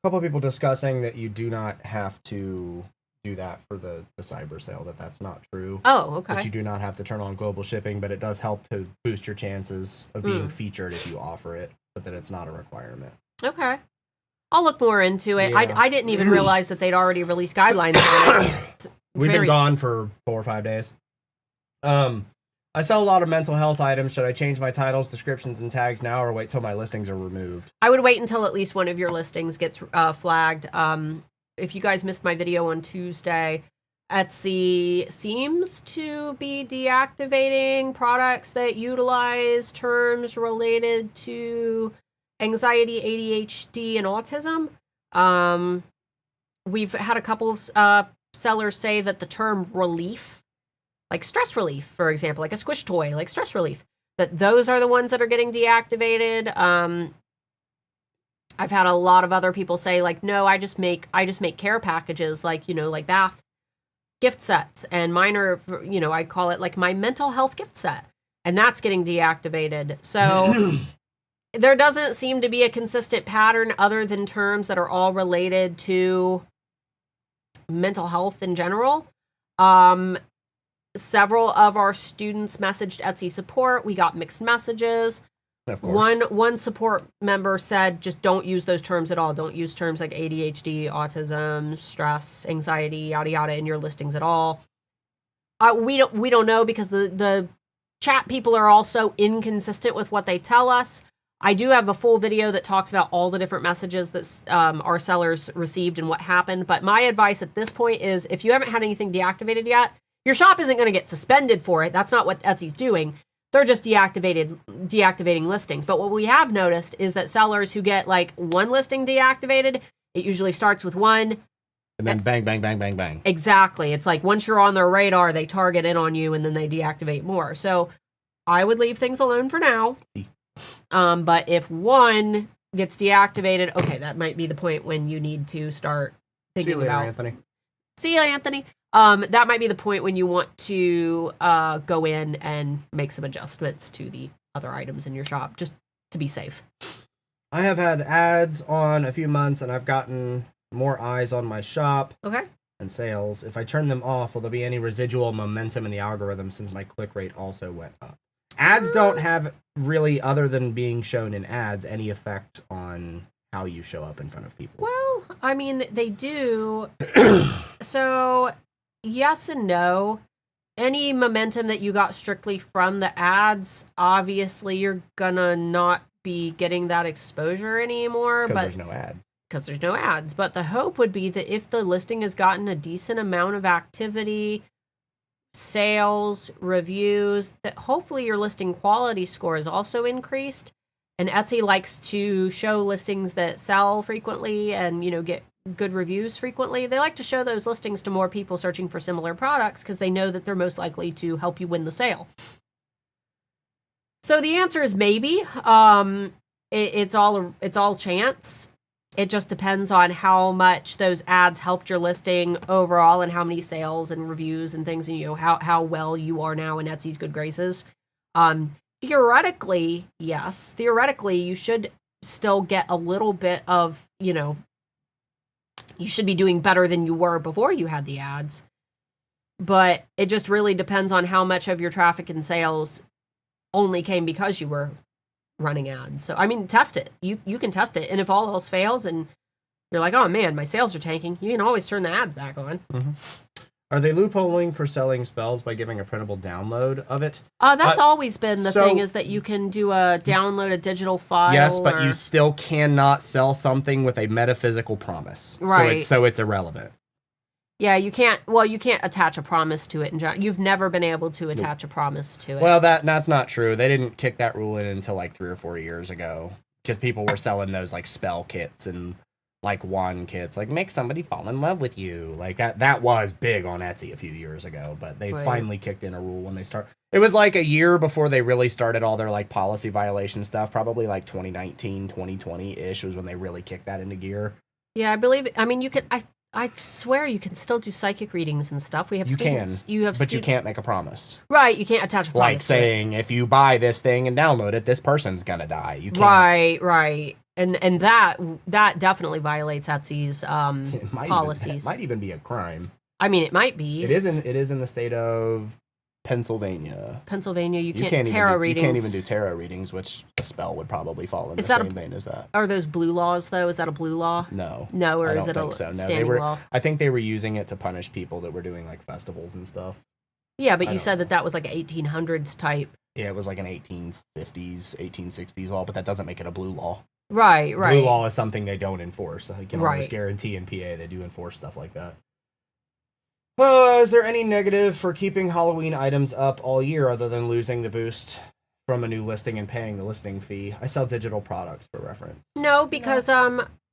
Couple of people discussing that you do not have to do that for the cyber sale, that's not true. Oh, okay. That you do not have to turn on global shipping, but it does help to boost your chances of being featured if you offer it, but that it's not a requirement. Okay. I'll look more into it. Yeah. I didn't even realize that they'd already released guidelines on it. We've been gone for 4 or 5 days. I sell a lot of mental health items. Should I change my titles, descriptions, and tags now, or wait till my listings are removed? I would wait until at least one of your listings gets flagged. If you guys missed my video on Tuesday, Etsy seems to be deactivating products that utilize terms related to anxiety, ADHD, and autism. We've had a couple sellers say that the term relief, like stress relief, for example, like a squish toy, like stress relief, that those are the ones that are getting deactivated. I've had a lot of other people say like, no, I just make care packages, like, like bath gift sets, and mine are, I call it like my mental health gift set, and that's getting deactivated. So there doesn't seem to be a consistent pattern other than terms that are all related to mental health in general. Several of our students messaged Etsy support. We got mixed messages. Of course. One support member said, just don't use those terms at all. Don't use terms like ADHD, autism, stress, anxiety, yada yada in your listings at all. We don't know, because the chat people are also inconsistent with what they tell us. I do have a full video that talks about all the different messages that our sellers received and what happened. But my advice at this point is if you haven't had anything deactivated yet, your shop isn't going to get suspended for it. That's not what Etsy's doing. They're just deactivating listings. But what we have noticed is that sellers who get like one listing deactivated, it usually starts with one. And then bang, bang, bang, bang, bang. Exactly. It's like once you're on their radar, they target in on you and then they deactivate more. So I would leave things alone for now. But if one gets deactivated, okay, that might be the point when you need to start thinking See you later, about. Anthony. See you, Anthony. That might be the point when you want to go in and make some adjustments to the other items in your shop, just to be safe. I have had ads on a few months, and I've gotten more eyes on my shop. Okay. And sales. If I turn them off, will there be any residual momentum in the algorithm since my click rate also went up? Ads don't have really, other than being shown in ads, any effect on how you show up in front of people. Well, I mean, they do. So, yes and no. Any momentum that you got strictly from the ads, obviously you're gonna not be getting that exposure anymore. Because but there's no ads. Because there's no ads. But the hope would be that if the listing has gotten a decent amount of activity, sales, reviews, that hopefully your listing quality score is also increased. And Etsy likes to show listings that sell frequently and, get good reviews frequently. They like to show those listings to more people searching for similar products because they know that they're most likely to help you win the sale. So the answer is maybe. It's all chance. It just depends on how much those ads helped your listing overall and how many sales and reviews and things, and how well you are now in Etsy's good graces. Theoretically, yes. Theoretically, you should still get a little bit of, you should be doing better than you were before you had the ads. But it just really depends on how much of your traffic and sales only came because you were running ads. So, I mean, test it. You can test it. And if all else fails and you're like, oh man, my sales are tanking, you can always turn the ads back on. Mm-hmm. Are they loopholing for selling spells by giving a printable download of it? That's always been the thing, is that you can download a digital file. Yes, but you still cannot sell something with a metaphysical promise. Right. So it's irrelevant. Yeah, you can't attach a promise to it in general. You've never been able to attach a promise to it. Well, that's not true. They didn't kick that rule in until like 3 or 4 years ago, because people were selling those like spell kits and like wand kits, like make somebody fall in love with you. Like that was big on Etsy a few years ago, but they finally kicked in a rule when they start. It was like a year before they really started all their like policy violation stuff, probably like 2019, 2020-ish was when they really kicked that into gear. Yeah, I believe it. I mean, you can I swear you can still do psychic readings and stuff. We have students. But you can't make a promise. Right, you can't attach a promise. Like saying, if you buy this thing and download it, this person's gonna die. You can't. Right. And that definitely violates Etsy's policies. It might even be a crime. I mean, it might be. It is in the state of Pennsylvania. You can't tarot readings. You can't even do tarot readings, which a spell would probably fall in the same vein as that. Are those blue laws, though? Is that a blue law? No, or is it a standing law? I think they were using it to punish people that were doing like festivals and stuff. Yeah, but you said that was like an 1800s type. Yeah, it was like an 1850s, 1860s law, but that doesn't make it a blue law. Right. Blue law is something they don't enforce. I can almost guarantee in PA they do enforce stuff like that. Is there any negative for keeping Halloween items up all year other than losing the boost from a new listing and paying the listing fee? I sell digital products for reference. No, because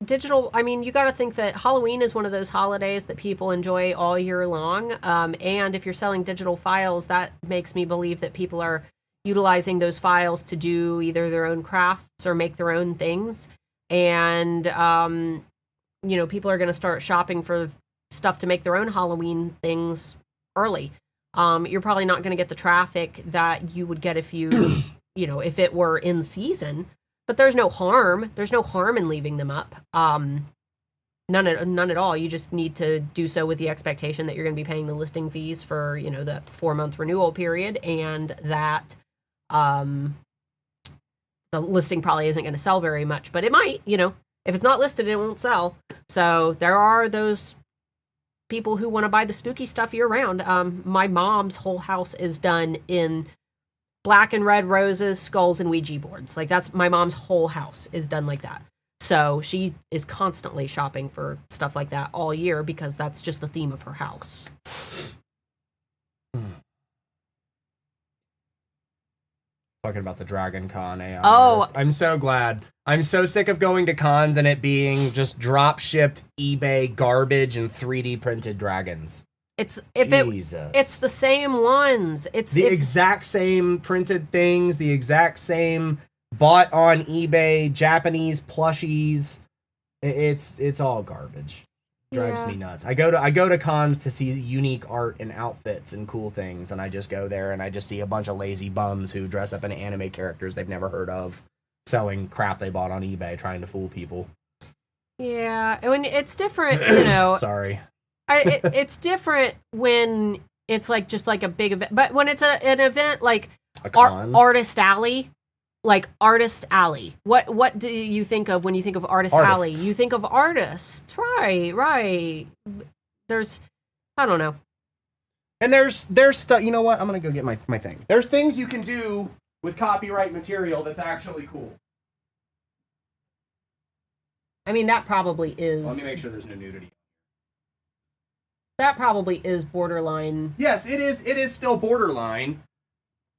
digital, I mean, you got to think that Halloween is one of those holidays that people enjoy all year long. And if you're selling digital files, that makes me believe that people are utilizing those files to do either their own crafts or make their own things. And, people are going to start shopping for stuff to make their own Halloween things early. You're probably not going to get the traffic that you would get if you, if it were in season. But there's no harm. There's no harm in leaving them up. None at all. You just need to do so with the expectation that you're going to be paying the listing fees for, the 4-month renewal period, and that the listing probably isn't going to sell very much. But it might, if it's not listed, it won't sell. So there are those people who want to buy the spooky stuff year round. My mom's whole house is done in black and red roses, skulls, and Ouija boards. Like, that's my mom's whole house is done like that. So she is constantly shopping for stuff like that all year because that's just the theme of her house. Talking about the Dragon Con AI. Oh. I'm so glad. I'm so sick of going to cons and it being just drop shipped eBay garbage and 3D printed dragons. It's the same ones. It's the exact same printed things, the exact same bought on eBay Japanese plushies. It's all garbage. Drives me nuts. I go to cons to see unique art and outfits and cool things, and I just go there and I just see a bunch of lazy bums who dress up in anime characters they've never heard of, selling crap they bought on eBay, trying to fool people. Yeah, I mean, it's different, you know. Sorry. It's different when it's like just like a big event, but when it's an event like Artist Alley, like Artist Alley. What do you think of when you think of Artist Alley? You think of artists, right? There's, I don't know. And there's stuff. You know what? I'm gonna go get my thing. There's things you can do with copyright material that's actually cool. I mean, that probably is. Let me make sure there's no nudity. That probably is borderline. Yes, it is. It is still borderline.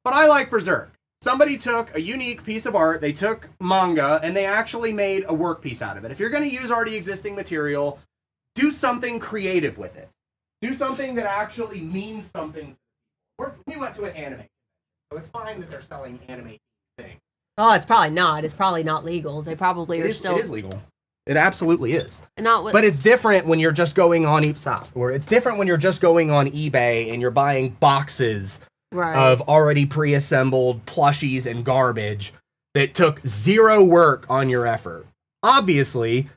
But I like Berserk. Somebody took a unique piece of art, they took manga, and they actually made a work piece out of it. If you're going to use already existing material, do something creative with it. Do something that actually means something. We went to an anime, so it's fine that they're selling anime things. Oh, it's probably not. It's probably not legal. They probably are still... It is legal. It absolutely is. But it's different when you're just going on or it's different when you're just going on eBay and you're buying boxes of already pre-assembled plushies and garbage that took zero work on your effort. Obviously,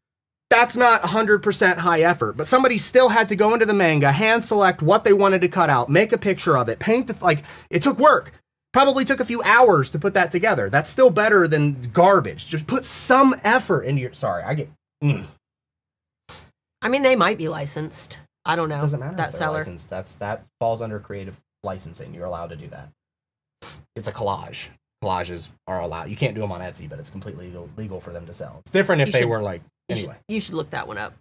that's not 100% high effort, but somebody still had to go into the manga, hand select what they wanted to cut out, make a picture of it, paint it took work. Probably took a few hours to put that together. That's still better than garbage. Just put some effort into your... Sorry, I get... I mean, they might be licensed. I don't know. It doesn't matter that if they're seller. Licensed. That falls under creative licensing. You're allowed to do that. It's a collage. Collages are allowed. You can't do them on Etsy, but it's completely legal for them to sell. It's different if they were like... Anyway. You should look that one up.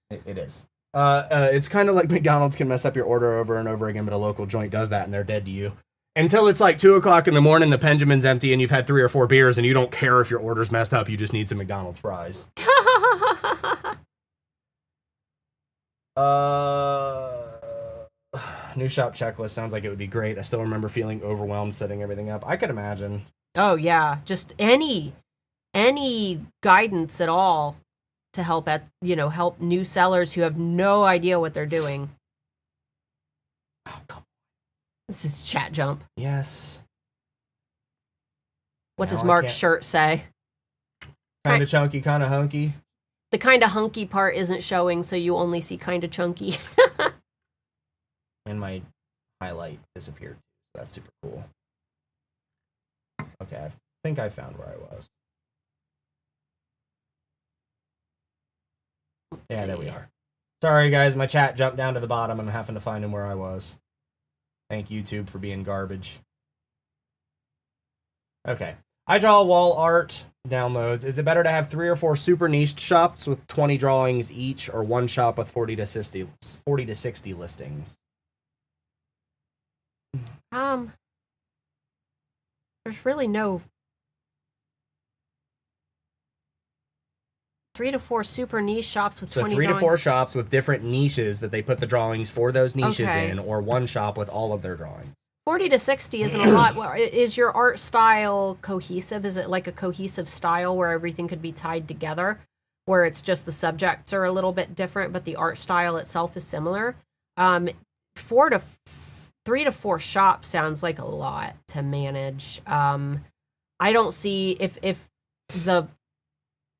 It is. It's kind of like McDonald's can mess up your order over and over again, but a local joint does that and they're dead to you. Until it's like 2 o'clock in the morning, the Benjamin's empty, and you've had 3 or 4 beers, and you don't care if your order's messed up. You just need some McDonald's fries. New shop checklist sounds like it would be great. I still remember feeling overwhelmed setting everything up. I could imagine. Oh yeah, just any guidance at all to help help new sellers who have no idea what they're doing. Oh, come on. This is chat jump. Yes. What does Mark's shirt say? Kind of chunky, kind of hunky. The kind of hunky part isn't showing, so you only see kind of chunky. And my highlight disappeared. That's super cool. Okay, I think I found where I was. Yeah, there we are. Sorry, guys, my chat jumped down to the bottom. I'm having to find him where I was. Thank YouTube for being garbage. Okay. I draw wall art downloads. Is it better to have 3 or 4 super niche shops with 20 drawings each, or one shop with 40 to 60 listings? There's really no 3 to 4 super niche shops with 20 3 drawings. to 4 shops with different niches that they put the drawings for those niches in, or one shop with all of their drawings. 40 to 60 isn't a lot. Is your art style cohesive? Is it like a cohesive style where everything could be tied together, where it's just the subjects are a little bit different, but the art style itself is similar? 3 to 4 shops sounds like a lot to manage. I don't see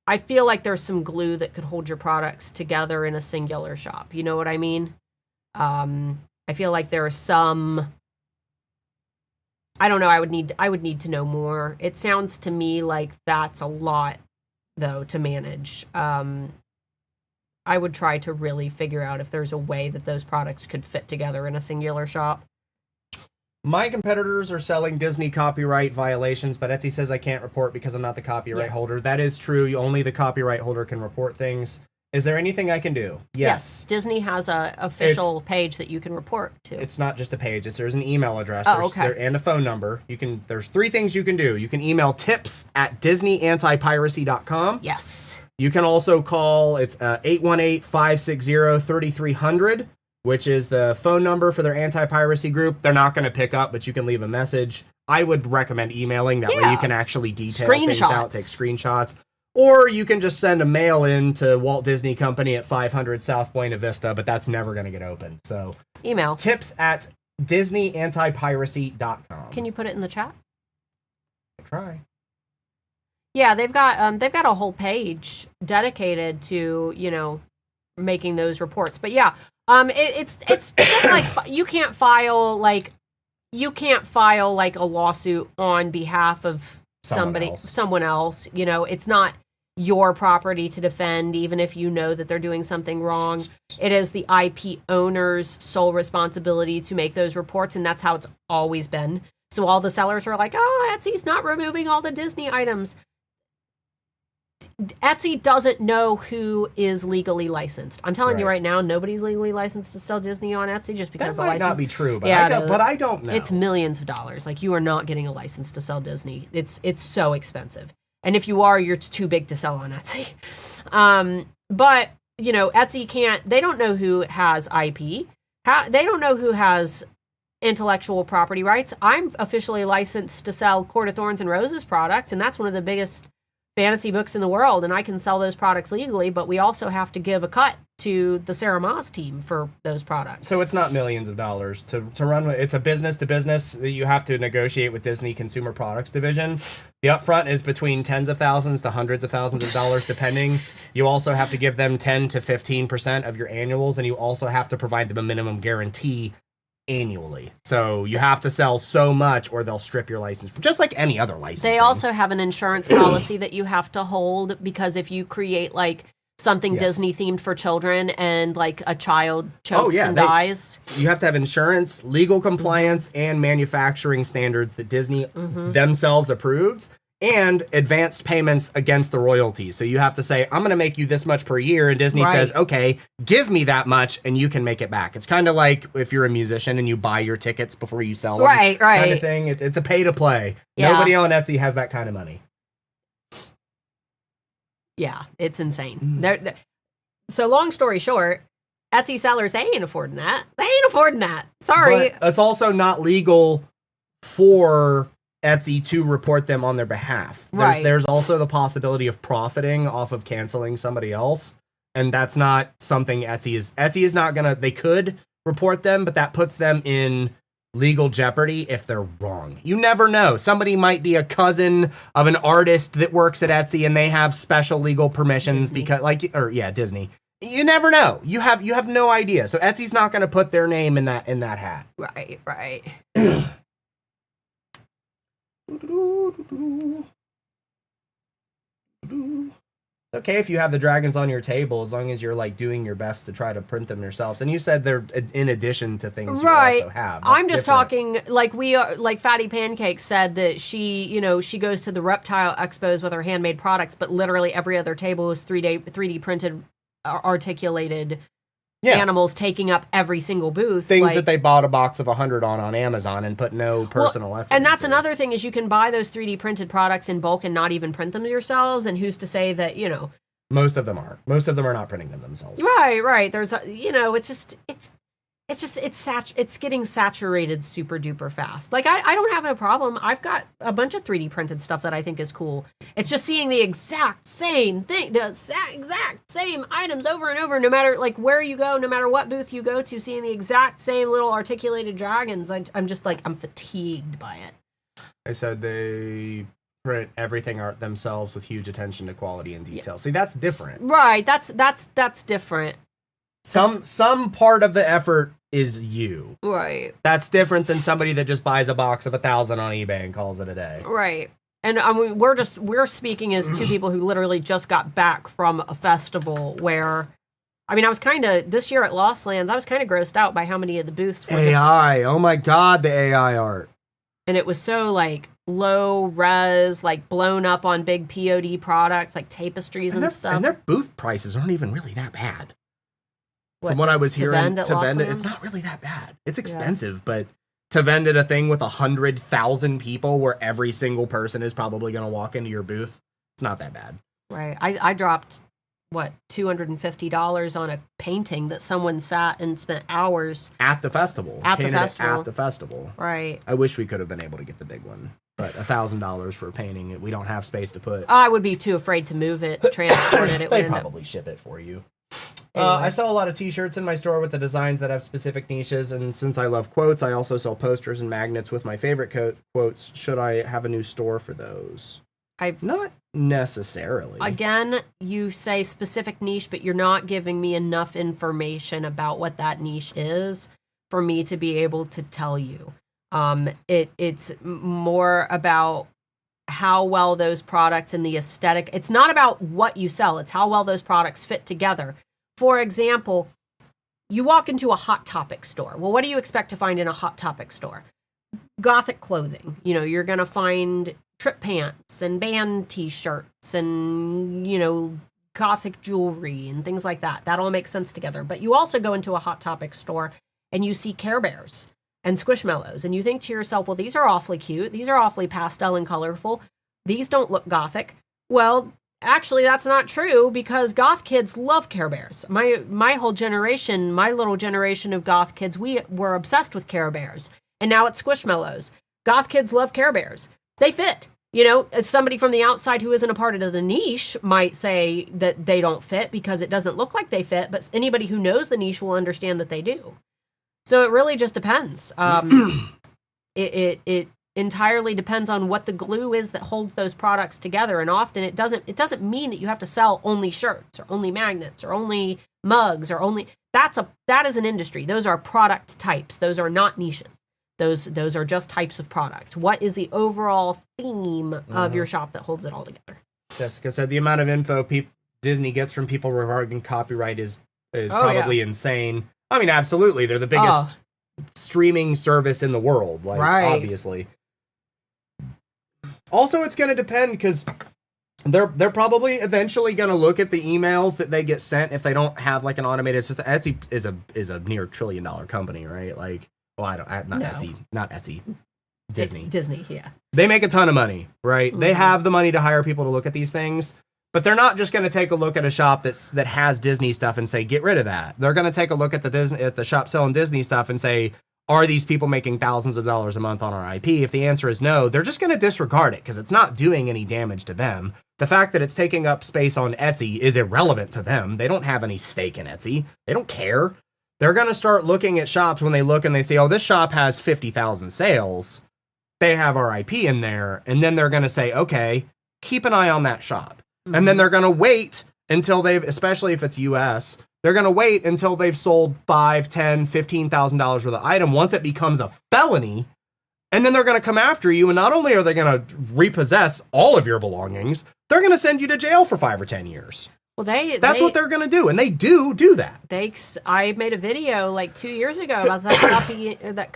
I feel like there's some glue that could hold your products together in a singular shop. You know what I mean? I feel like there are some... I don't know. I would need to know more. It sounds to me like that's a lot, though, to manage. I would try to really figure out if there's a way that those products could fit together in a singular shop. My competitors are selling Disney copyright violations, but Etsy says I can't report because I'm not the copyright holder. That is true. Only the copyright holder can report things. Is there anything I can do? Yes. Disney has a official page that you can report to. It's not just a page. There's an email address and a phone number. There's 3 things you can do. You can email tips@disneyanti-piracy.com. Yes. You can also call, it's 818-560-3300, which is the phone number for their anti-piracy group. They're not going to pick up, but you can leave a message. I would recommend emailing. That way you can actually detail things out, take screenshots. Or you can just send a mail in to Walt Disney Company at 500 South Buena Vista, but that's never going to get opened. So email tips@disneyanti-piracy.com. Can you put it in the chat? I'll try. Yeah, they've got a whole page dedicated to, making those reports. But yeah, it's just like you can't file like a lawsuit on behalf of someone else. It's not your property to defend, even if you know that they're doing something wrong. It is the IP owner's sole responsibility to make those reports, and that's how it's always been. So all the sellers are like, oh, Etsy's not removing all the Disney items. Etsy doesn't know who is legally licensed. I'm telling you right now, nobody's legally licensed to sell Disney on Etsy just because the license... That might not be true, but, I don't know. It's millions of dollars. Like, you are not getting a license to sell Disney. It's so expensive. And if you are, you're too big to sell on Etsy. But, Etsy can't... They don't know who has IP. They don't know who has intellectual property rights. I'm officially licensed to sell Court of Thorns and Roses products, and that's one of the biggest fantasy books in the world, and I can sell those products legally, but we also have to give a cut to the Sarah Maas team for those products. So it's not millions of dollars to run. It's a business to business that you have to negotiate with Disney Consumer Products Division. The upfront is between tens of thousands to hundreds of thousands of dollars, depending. You also have to give them 10 to 15% of your annuals, and you also have to provide them a minimum guarantee annually. So you have to sell so much or they'll strip your license, just like any other license. They also have an insurance policy that you have to hold, because if you create like something Disney themed for children and like a child chokes and dies, you have to have insurance, legal compliance, and manufacturing standards that Disney themselves approved, and advanced payments against the royalties. So you have to say, I'm going to make you this much per year, and Disney says, okay, give me that much, and you can make it back. It's kind of like if you're a musician and you buy your tickets before you sell them. Right. Kind of thing. It's a pay to play. Yeah. Nobody on Etsy has that kind of money. Yeah, it's insane. So long story short, Etsy sellers, they ain't affording that. Sorry. But it's also not legal for Etsy to report them on their behalf. There's also the possibility of profiting off of canceling somebody else, and that's not something Etsy is not gonna. They could report them, but that puts them in legal jeopardy if they're wrong. You never know. Somebody might be a cousin of an artist that works at Etsy, and they have special legal permissions Disney. You never know. You have no idea. So Etsy's not going to put their name in that hat. Right. It's okay if you have the dragons on your table, as long as you're like doing your best to try to print them yourselves. And you said they're in addition to things you also have. I'm just talking like Fatty Pancakes said that she goes to the reptile expos with her handmade products, but literally every other table is 3D printed, articulated animals taking up every single booth. Things that they bought a box of 100 on Amazon and put no personal effort. And that's another thing, is you can buy those 3D printed products in bulk and not even print them yourselves. And who's to say that, most of them aren't. Most of them are not printing them themselves. Right. There's it's getting saturated super duper fast. Like I don't have a problem. I've got a bunch of 3D printed stuff that I think is cool. It's just seeing the exact same thing, the exact same items over and over, no matter like where you go, no matter what booth you go to, seeing the exact same little articulated dragons. I'm just like, I'm fatigued by it. They said they print everything art themselves with huge attention to quality and detail. See, that's different. Right. That's different. Some part of the effort is you. Right. That's different than somebody that just buys a box of 1,000 on eBay and calls it a day. Right. And I mean, we're speaking as two people who literally just got back from a festival where I mean, I was kind of, this year at Lost Lands, I was kind of grossed out by how many of the booths were AI. Oh my God, the AI art. And it was so like low res, like blown up on big POD products, like tapestries and stuff. And their booth prices aren't even really that bad. From what I was hearing, to vend it, it's not really that bad. It's expensive, but to vend at a thing with 100,000 people where every single person is probably going to walk into your booth, it's not that bad. Right. I dropped, $250 on a painting that someone sat and spent hours at the festival. At the festival. Right. I wish we could have been able to get the big one, but $1,000 for a painting, we don't have space to put. I would be too afraid to move it, to transport it. They probably ship it for you. Anyway. I sell a lot of t-shirts in my store with the designs that have specific niches, and since I love quotes, I also sell posters and magnets with my favorite quotes. Should I have a new store for those? Not necessarily. Again, you say specific niche, but you're not giving me enough information about what that niche is for me to be able to tell you. It's more about how well those products and the aesthetic. It's not about what you sell. It's how well those products fit together. For example, you walk into a Hot Topic store. Well, what do you expect to find in a Hot Topic store? Gothic clothing. You're going to find trip pants and band t-shirts and, Gothic jewelry and things like that. That all makes sense together. But you also go into a Hot Topic store and you see Care Bears and Squishmallows, and you think to yourself, well, these are awfully cute. These are awfully pastel and colorful. These don't look Gothic. Well, actually, that's not true, because goth kids love Care Bears. My whole generation, my little generation of goth kids, we were obsessed with Care Bears. And now it's Squishmallows. Goth kids love Care Bears. They fit. As somebody from the outside who isn't a part of the niche might say that they don't fit because it doesn't look like they fit, but anybody who knows the niche will understand that they do. So it really just depends. It entirely depends on what the glue is that holds those products together, and often it doesn't mean that you have to sell only shirts or only magnets or only mugs or only that is an industry. Those are product types. Those are not niches. Those are just types of products. What is the overall theme of your shop that holds it all together? Jessica said the amount of info Disney gets from people regarding copyright is probably insane. I mean, absolutely. They're the biggest streaming service in the world, obviously. Also, it's going to depend, because they're probably eventually going to look at the emails that they get sent if they don't have an automated system. Etsy is a near $1 trillion company, right? Etsy. Disney, yeah. They make a ton of money, right? Mm-hmm. They have the money to hire people to look at these things. But they're not just going to take a look at a shop that has Disney stuff and say, get rid of that. They're going to take a look at the shop selling Disney stuff and say, are these people making thousands of dollars a month on our IP? If the answer is no, they're just going to disregard it because it's not doing any damage to them. The fact that it's taking up space on Etsy is irrelevant to them. They don't have any stake in Etsy. They don't care. They're going to start looking at shops when they look and they say, oh, this shop has 50,000 sales. They have our IP in there. And then they're going to say, okay, keep an eye on that shop. Mm-hmm. And then they're going to wait until especially if it's US, they're going to wait until they've sold $5, $10, $15,000 worth of item once it becomes a felony. And then they're going to come after you. And not only are they going to repossess all of your belongings, they're going to send you to jail for 5 or 10 years. Well, that's what they're going to do. And they do that. I made a video 2 years ago about that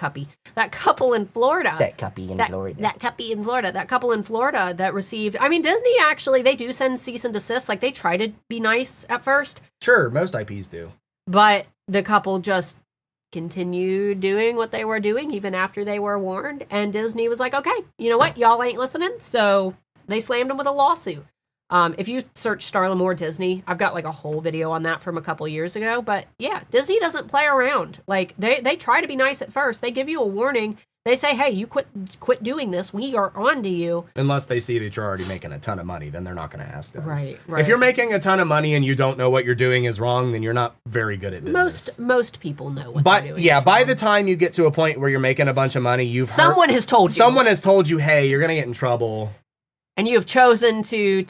couple in Florida. That couple in Florida that received, Disney actually, they do send cease and desist. They try to be nice at first. Sure, most IPs do. But the couple just continued doing what they were doing even after they were warned. And Disney was like, okay, you know what? Y'all ain't listening. So they slammed them with a lawsuit. If you search Starla or Disney, I've got a whole video on that from a couple years ago. But yeah, Disney doesn't play around. They try to be nice at first. They give you a warning. They say, hey, you quit doing this. We are on to you. Unless they see that you're already making a ton of money, then they're not going to ask us. Right. If you're making a ton of money and you don't know what you're doing is wrong, then you're not very good at business. Most people know what they're doing. Yeah, by the time you get to a point where you're making a bunch of money, someone has told you, hey, you're going to get in trouble. And you have chosen to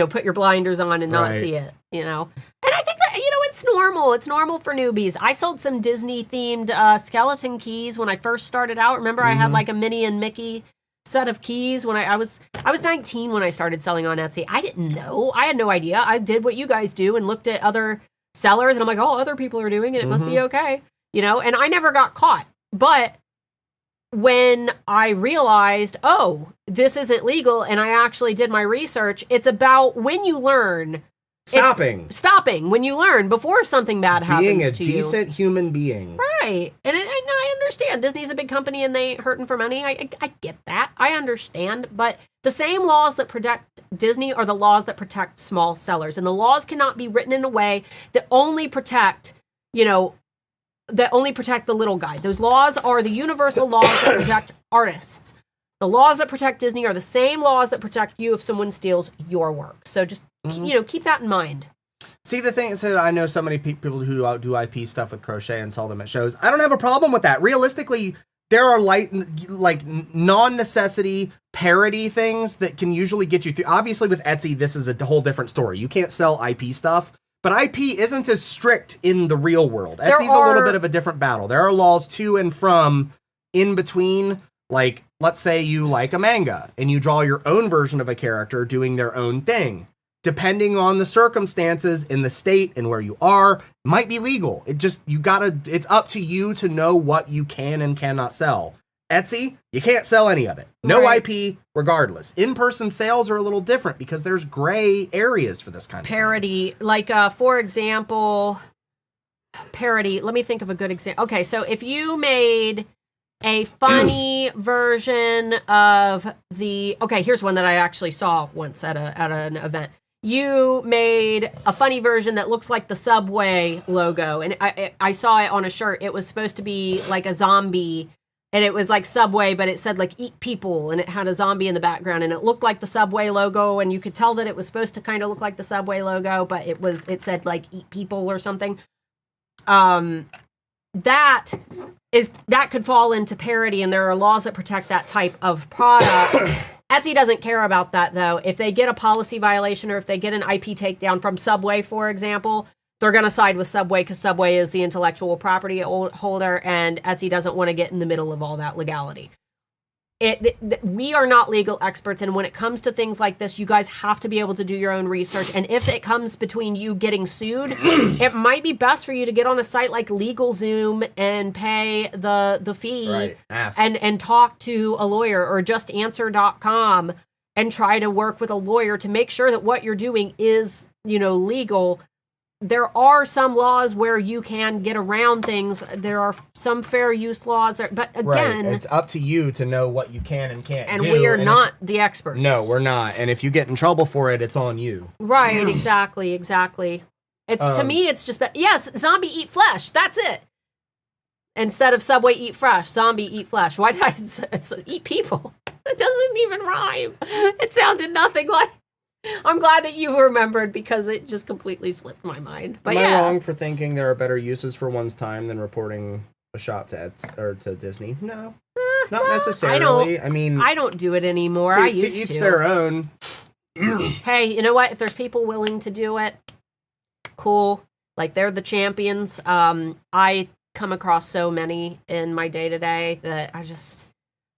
put your blinders on and not see it, And I think that, it's normal. It's normal for newbies. I sold some Disney-themed skeleton keys when I first started out. Remember, I had a Minnie and Mickey set of keys when I was 19 when I started selling on Etsy. I didn't know. I had no idea. I did what you guys do and looked at other sellers, and I'm like, oh, other people are doing it. It must be okay, you know. And I never got caught, but when I realized, oh, this isn't legal, and I actually did my research, it's about when you learn. Stopping when you learn before something bad happens to you. Being a decent human being. Right. And I understand. Disney's a big company and they hurting for money. I get that. I understand. But the same laws that protect Disney are the laws that protect small sellers. And the laws cannot be written in a way that only protect, that only protect the little guy. Those laws are the universal laws that protect artists. The laws that protect Disney are the same laws that protect you if someone steals your work. So just, keep that in mind. See, the thing is that I know so many people who do IP stuff with crochet and sell them at shows. I don't have a problem with that. Realistically, there are non-necessity parody things that can usually get you through. Obviously, with Etsy, this is a whole different story. You can't sell IP stuff, but IP isn't as strict in the real world. Etsy's a little bit of a different battle. There are laws to and from in between. Like, let's say you like a manga and you draw your own version of a character doing their own thing. Depending on the circumstances in the state and where you are, might be legal. It's up to you to know what you can and cannot sell. Etsy, you can't sell any of it. No right. IP, regardless. In-person sales are a little different because there's gray areas for this kind of parody. Thing. Like, for example, parody. Let me think of a good example. Okay, so if you made a funny version of here's one that I actually saw once at an event. You made a funny version that looks like the Subway logo, and I saw it on a shirt. It was supposed to be like a zombie, and it was like Subway, but it said like "Eat People," and it had a zombie in the background, and it looked like the Subway logo, and you could tell that it was supposed to kind of look like the Subway logo, but it said like "Eat People" or something. That could fall into parody, and there are laws that protect that type of product. Etsy doesn't care about that, though. If they get a policy violation or if they get an IP takedown from Subway, for example, they're going to side with Subway because Subway is the intellectual property holder, and Etsy doesn't want to get in the middle of all that legality. We are not legal experts, and when it comes to things like this, you guys have to be able to do your own research. And if it comes between you getting sued, it might be best for you to get on a site like LegalZoom and pay the fee right. and talk to a lawyer, or justanswer.com and try to work with a lawyer to make sure that what you're doing is, legal. There are some laws where you can get around things. There are some fair use laws there, but again, right. It's up to you to know what you can and can't do. And we are not the experts. No, we're not. And if you get in trouble for it, it's on you. Right, exactly. It's to me, it's just, yes, zombie eat flesh. That's it. Instead of Subway eat fresh, zombie eat flesh. Why did it's eat people? It doesn't even rhyme. It sounded nothing like. I'm glad that you remembered because it just completely slipped my mind. But Am I wrong for thinking there are better uses for one's time than reporting a shop to Disney? No, not necessarily. I don't do it anymore. I used to. To each their own. Hey, you know what? If there's people willing to do it, cool. Like, they're the champions. I come across so many in my day-to-day that I just...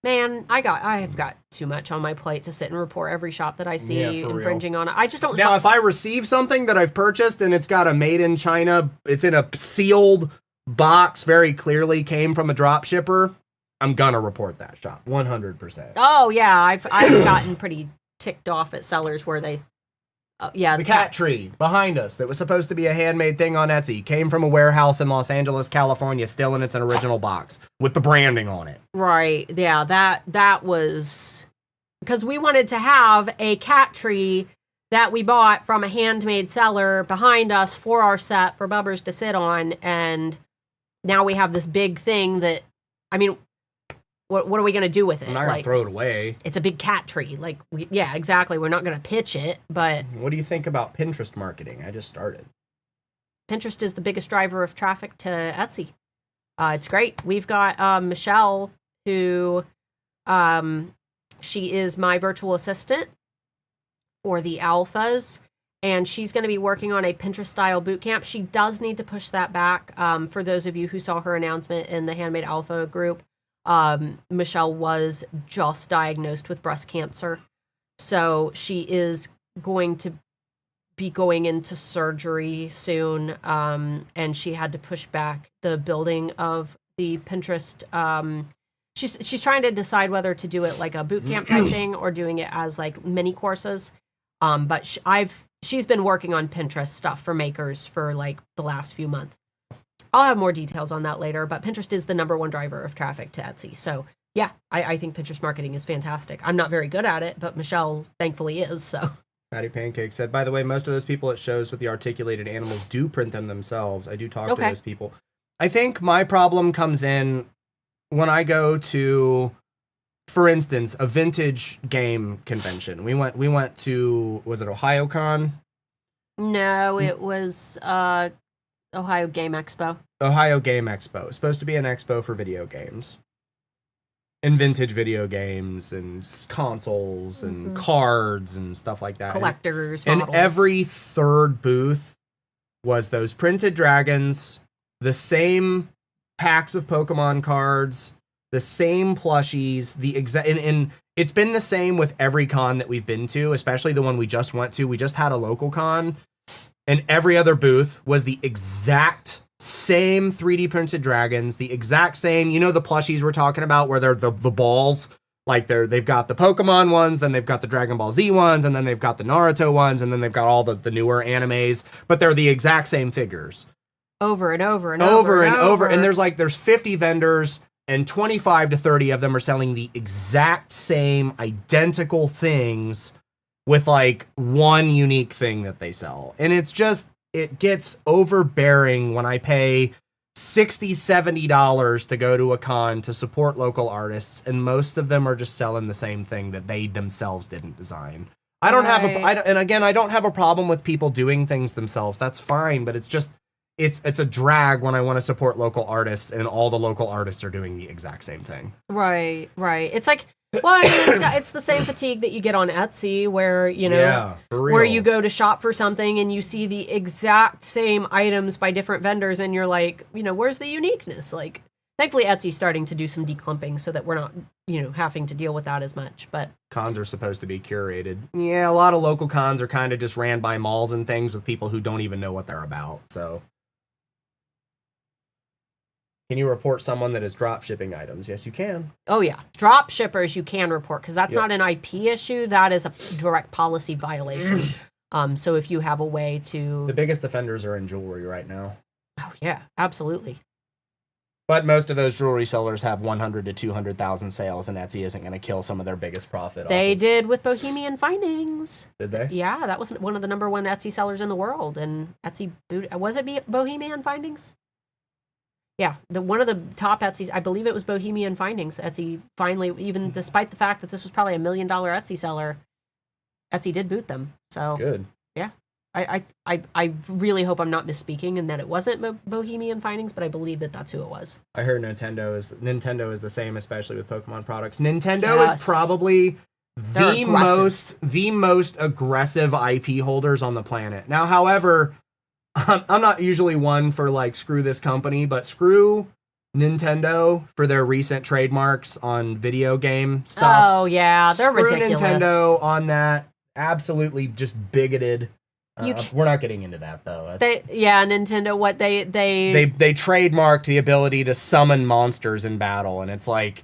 Man, I have got too much on my plate to sit and report every shop that I see infringing on it. I just don't... Now, if I receive something that I've purchased and it's got a made in China, it's in a sealed box, very clearly came from a drop shipper, I'm gonna report that shop 100%. Oh yeah, I've gotten pretty ticked off at sellers where they... the cat tree behind us that was supposed to be a handmade thing on Etsy came from a warehouse in Los Angeles, California, still in its original box with the branding on it. Right. Yeah, that was because we wanted to have a cat tree that we bought from a handmade seller behind us for our set for Bubbers to sit on, and now we have this big thing that, what are we going to do with it? I'm not going to throw it away. It's a big cat tree. Yeah, exactly. We're not going to pitch it, but... What do you think about Pinterest marketing? I just started. Pinterest is the biggest driver of traffic to Etsy. It's great. We've got Michelle, who... she is my virtual assistant for the alphas, and she's going to be working on a Pinterest-style bootcamp. She does need to push that back. For those of you who saw her announcement in the Handmade Alpha group, Michelle was just diagnosed with breast cancer. So she is going to be going into surgery soon, and she had to push back the building of the Pinterest. She's trying to decide whether to do it like a boot camp type thing or doing it as like mini courses. But she's been working on Pinterest stuff for makers for like the last few months. I'll have more details on that later, but Pinterest is the #1 driver of traffic to Etsy. So yeah, I think Pinterest marketing is fantastic. I'm not very good at it, but Michelle thankfully is, so. Patty Pancake said, by the way, most of those people at shows with the articulated animals do print them themselves. I do talk to those people. I think my problem comes in when I go to, for instance, a vintage game convention. We went to, was it OhioCon? No, it was Ohio Game Expo. Ohio Game Expo. It's supposed to be an expo for video games. And vintage video games and consoles and cards and stuff like that. Collectors, and models. every third booth was those printed dragons, the same packs of Pokemon cards, the same plushies, and it's been the same with every con that we've been to, especially the one we just went to. We just had a local con, and every other booth was the exact same 3D printed dragons, the exact same, you know, the plushies we're talking about where they're the balls, like they've got the Pokemon ones, then they've got the Dragon Ball Z ones, and then they've got the Naruto ones, and then they've got all the newer animes, but they're the exact same figures. Over and over and over. And there's 50 vendors, and 25 to 30 of them are selling the exact same identical things with like one unique thing that they sell. And it's just, it gets overbearing when I pay $60, $70 to go to a con to support local artists, and most of them are just selling the same thing that they themselves didn't design. I don't have a problem with people doing things themselves. That's fine, but it's just, it's a drag when I want to support local artists and all the local artists are doing the exact same thing. Right. It's like, well, I mean, it's the same fatigue that you get on Etsy where, you know, where you go to shop for something and you see the exact same items by different vendors and you're like, you know, where's the uniqueness? Like, thankfully Etsy's starting to do some declumping so that we're not, you know, having to deal with that as much, but. Cons are supposed to be curated. Yeah, a lot of local cons are kind of just ran by malls and things with people who don't even know what they're about, so. Can you report someone that is drop shipping items? Yes, you can. Oh, yeah. Drop shippers you can report because that's not an IP issue. That is a direct policy violation. So if you have a way to... The biggest offenders are in jewelry right now. Oh, yeah. Absolutely. But most of those jewelry sellers have 100 to 200,000 sales, and Etsy isn't going to kill some of their biggest profit. They did with Bohemian Findings. Did they? Yeah, that was one of the #1 Etsy sellers in the world. And Etsy... Was it Bohemian Findings? Yeah, one of the top Etsy's, I believe it was Bohemian Findings. Etsy finally, even despite the fact that this was probably $1 million Etsy seller, Etsy did boot them. So good. Yeah, I really hope I'm not misspeaking and that it wasn't Bohemian Findings, but I believe that that's who it was. I heard Nintendo is the same, especially with Pokemon products. Nintendo is probably the most aggressive IP holders on the planet. Now, however, I'm not usually one for like screw this company, but screw Nintendo for their recent trademarks on video game stuff. Oh yeah, they're ridiculous. Screw Nintendo on that. Absolutely just bigoted. We're not getting into that though. Nintendo. What they trademarked the ability to summon monsters in battle, and it's like,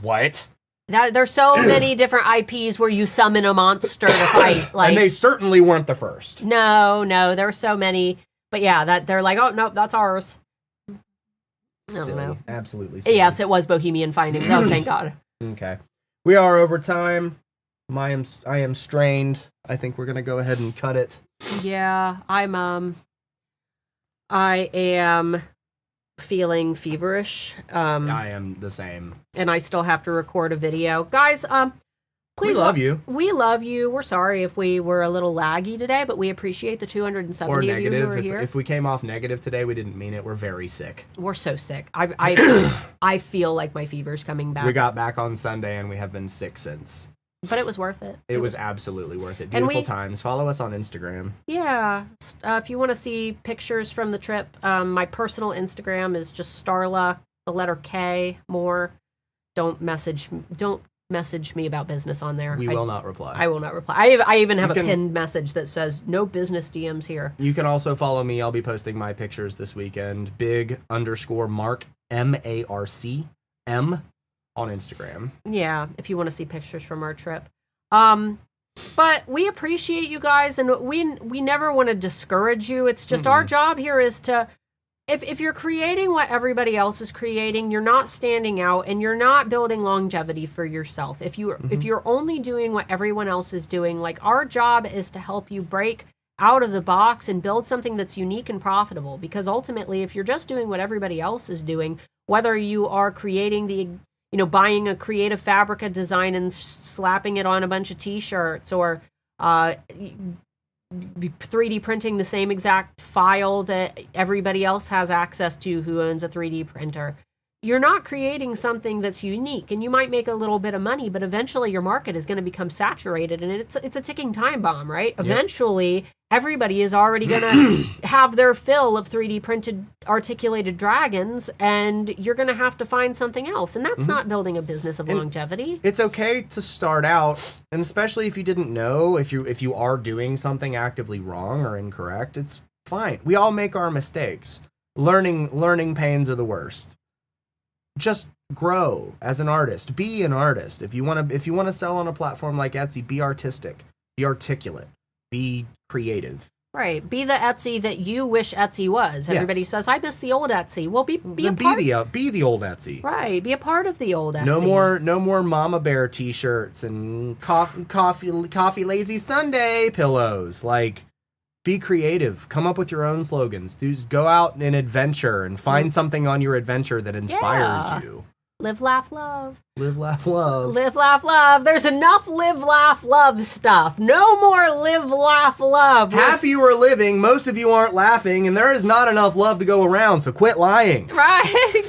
what? There's so many different IPs where you summon a monster to fight. Like, and they certainly weren't the first. No, there were so many. But yeah, that they're like, oh, nope, that's ours. I don't know. Absolutely silly. Yes, it was Bohemian Findings. Oh, thank God. Okay. We are over time. I am strained. I think we're going to go ahead and cut it. Yeah, I am feeling feverish. I am the same. And I still have to record a video. Guys, please, we love you. We love you. We're sorry if we were a little laggy today, but we appreciate the 270 or of you who are here. If we came off negative today, we didn't mean it. We're very sick. We're so sick. I feel like my fever's coming back. We got back on Sunday, and we have been sick since. But it was worth it. It was absolutely worth it. Beautiful times. Follow us on Instagram. Yeah. If you want to see pictures from the trip, my personal Instagram is just Starla, the letter K, more. Don't message me about business on there. We will not reply. I will not reply. I even have a can- pinned message that says no business DMs here. You can also follow me. I'll be posting my pictures this weekend. Big_Marc, MARCM, on Instagram. Yeah, if you want to see pictures from our trip. But we appreciate you guys, and we never want to discourage you. It's just our job here is to, if you're creating what everybody else is creating, you're not standing out and you're not building longevity for yourself. If you're only doing what everyone else is doing, like, our job is to help you break out of the box and build something that's unique and profitable. Because ultimately, if you're just doing what everybody else is doing, whether you are creating buying a creative fabric design and slapping it on a bunch of t-shirts, or 3D printing the same exact file that everybody else has access to who owns a 3D printer, you're not creating something that's unique. And you might make a little bit of money, but eventually your market is going to become saturated, and it's a ticking time bomb, right? Yep. Eventually, everybody is already going to have their fill of 3D printed articulated dragons, and you're going to have to find something else. And that's not building a business of longevity. It's okay to start out, and especially if you didn't know, if you are doing something actively wrong or incorrect, it's fine. We all make our mistakes. Learning pains are the worst. Just grow as an artist. Be an artist. If you want to sell on a platform like Etsy, be artistic, be articulate, be creative. Right. Be the Etsy that you wish Etsy was. Everybody says, I miss the old Etsy. Well, be the old Etsy. Right. Be a part of the old Etsy. No more Mama Bear t-shirts and coffee lazy Sunday pillows. Like, be creative. Come up with your own slogans. Go out and adventure and find something on your adventure that inspires you. Live, laugh, love. Live, laugh, love. Live, laugh, love. There's enough live, laugh, love stuff. No more live, laugh, love. Happy you are living. Most of you aren't laughing, and there is not enough love to go around, so quit lying. Right.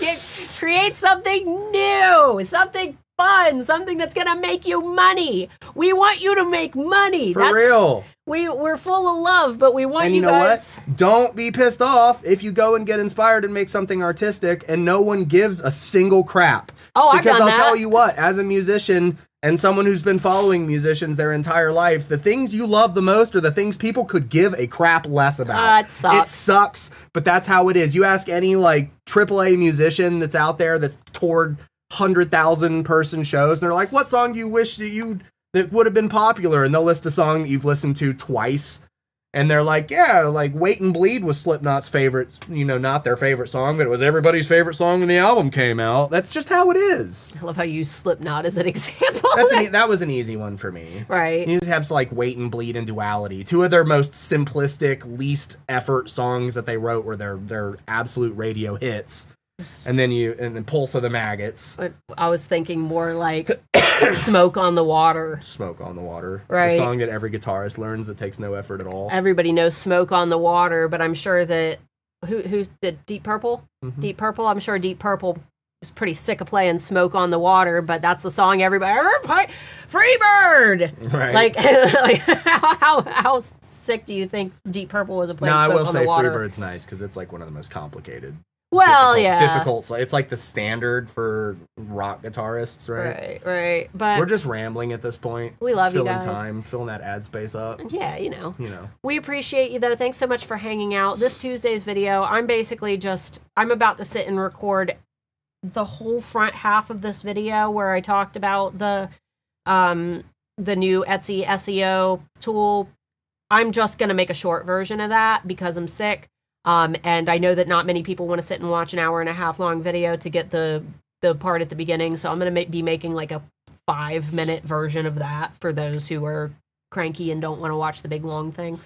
Create something new. Something fun. Something that's going to make you money. We want you to make money. For real. We're full of love, but we want you guys... And you know what? Don't be pissed off if you go and get inspired and make something artistic and no one gives a single crap. Oh, I've done that. Because I'll tell you what, as a musician and someone who's been following musicians their entire lives, the things you love the most are the things people could give a crap less about. It sucks. It sucks, but that's how it is. You ask any, like, AAA musician that's out there that's toured 100,000 person shows, and they're like, what song do you wish that would have been popular? And they'll list a song that you've listened to twice, and they're like, yeah, like Wait and Bleed was Slipknot's favorite, not their favorite song, but it was everybody's favorite song when the album came out. That's just how it is. I love how you use Slipknot as an example. That was an easy one for me. Right. You have like Wait and Bleed and Duality, two of their most simplistic, least effort songs that they wrote were their absolute radio hits. And then Pulse of the Maggots. I was thinking more like Smoke on the Water. Smoke on the Water. Right. The song that every guitarist learns that takes no effort at all. Everybody knows Smoke on the Water, but I'm sure that who did Deep Purple? Mm-hmm. Deep Purple? I'm sure Deep Purple was pretty sick of playing Smoke on the Water, but that's the song everybody play. Freebird! Right. Like how sick do you think Deep Purple was at playing Smoke on the Water? No, I will say Freebird's nice because it's like one of the most complicated. Well, difficult. It's like the standard for rock guitarists, right? Right. But we're just rambling at this point. We love you guys. Filling that ad space up. Yeah, We appreciate you though. Thanks so much for hanging out. This Tuesday's video, I'm about to sit and record the whole front half of this video where I talked about the new Etsy SEO tool. I'm just gonna make a short version of that because I'm sick. And I know that not many people want to sit and watch an 1.5 hour long video to get the part at the beginning. So I'm going to be making like a 5-minute version of that for those who are cranky and don't want to watch the big long thing.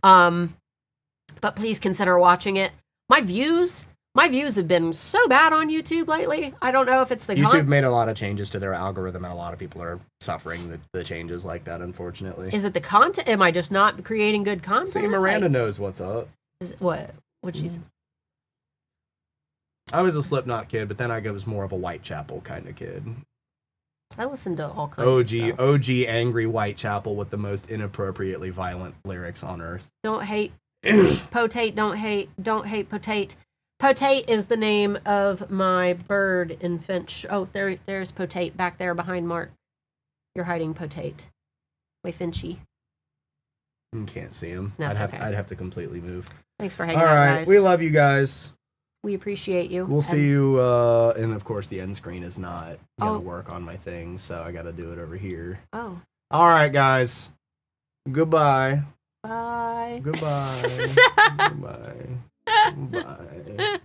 But please consider watching it. My views have been so bad on YouTube lately. I don't know if it's the YouTube made a lot of changes to their algorithm, and a lot of people are suffering the changes like that, unfortunately. Is it the content? Am I just not creating good content? See, Miranda knows what's up. What she said? I was a Slipknot kid, but then I was more of a Whitechapel kind of kid. I listened to all kinds of stuff. OG angry Whitechapel with the most inappropriately violent lyrics on earth. Don't hate potate, don't hate potate. Potate is the name of my bird in Finch. Oh, there's Potate back there behind Mark. You're hiding potate. My Finchy. You can't see him. That's I'd okay. have to completely move. Thanks for hanging All out, right, guys. we love you guys. We appreciate you. We'll see you, and of course the end screen is not gonna Oh. work on my thing, so I gotta do it over here. Oh. All right, guys. Goodbye. Bye. Goodbye. Goodbye. Goodbye.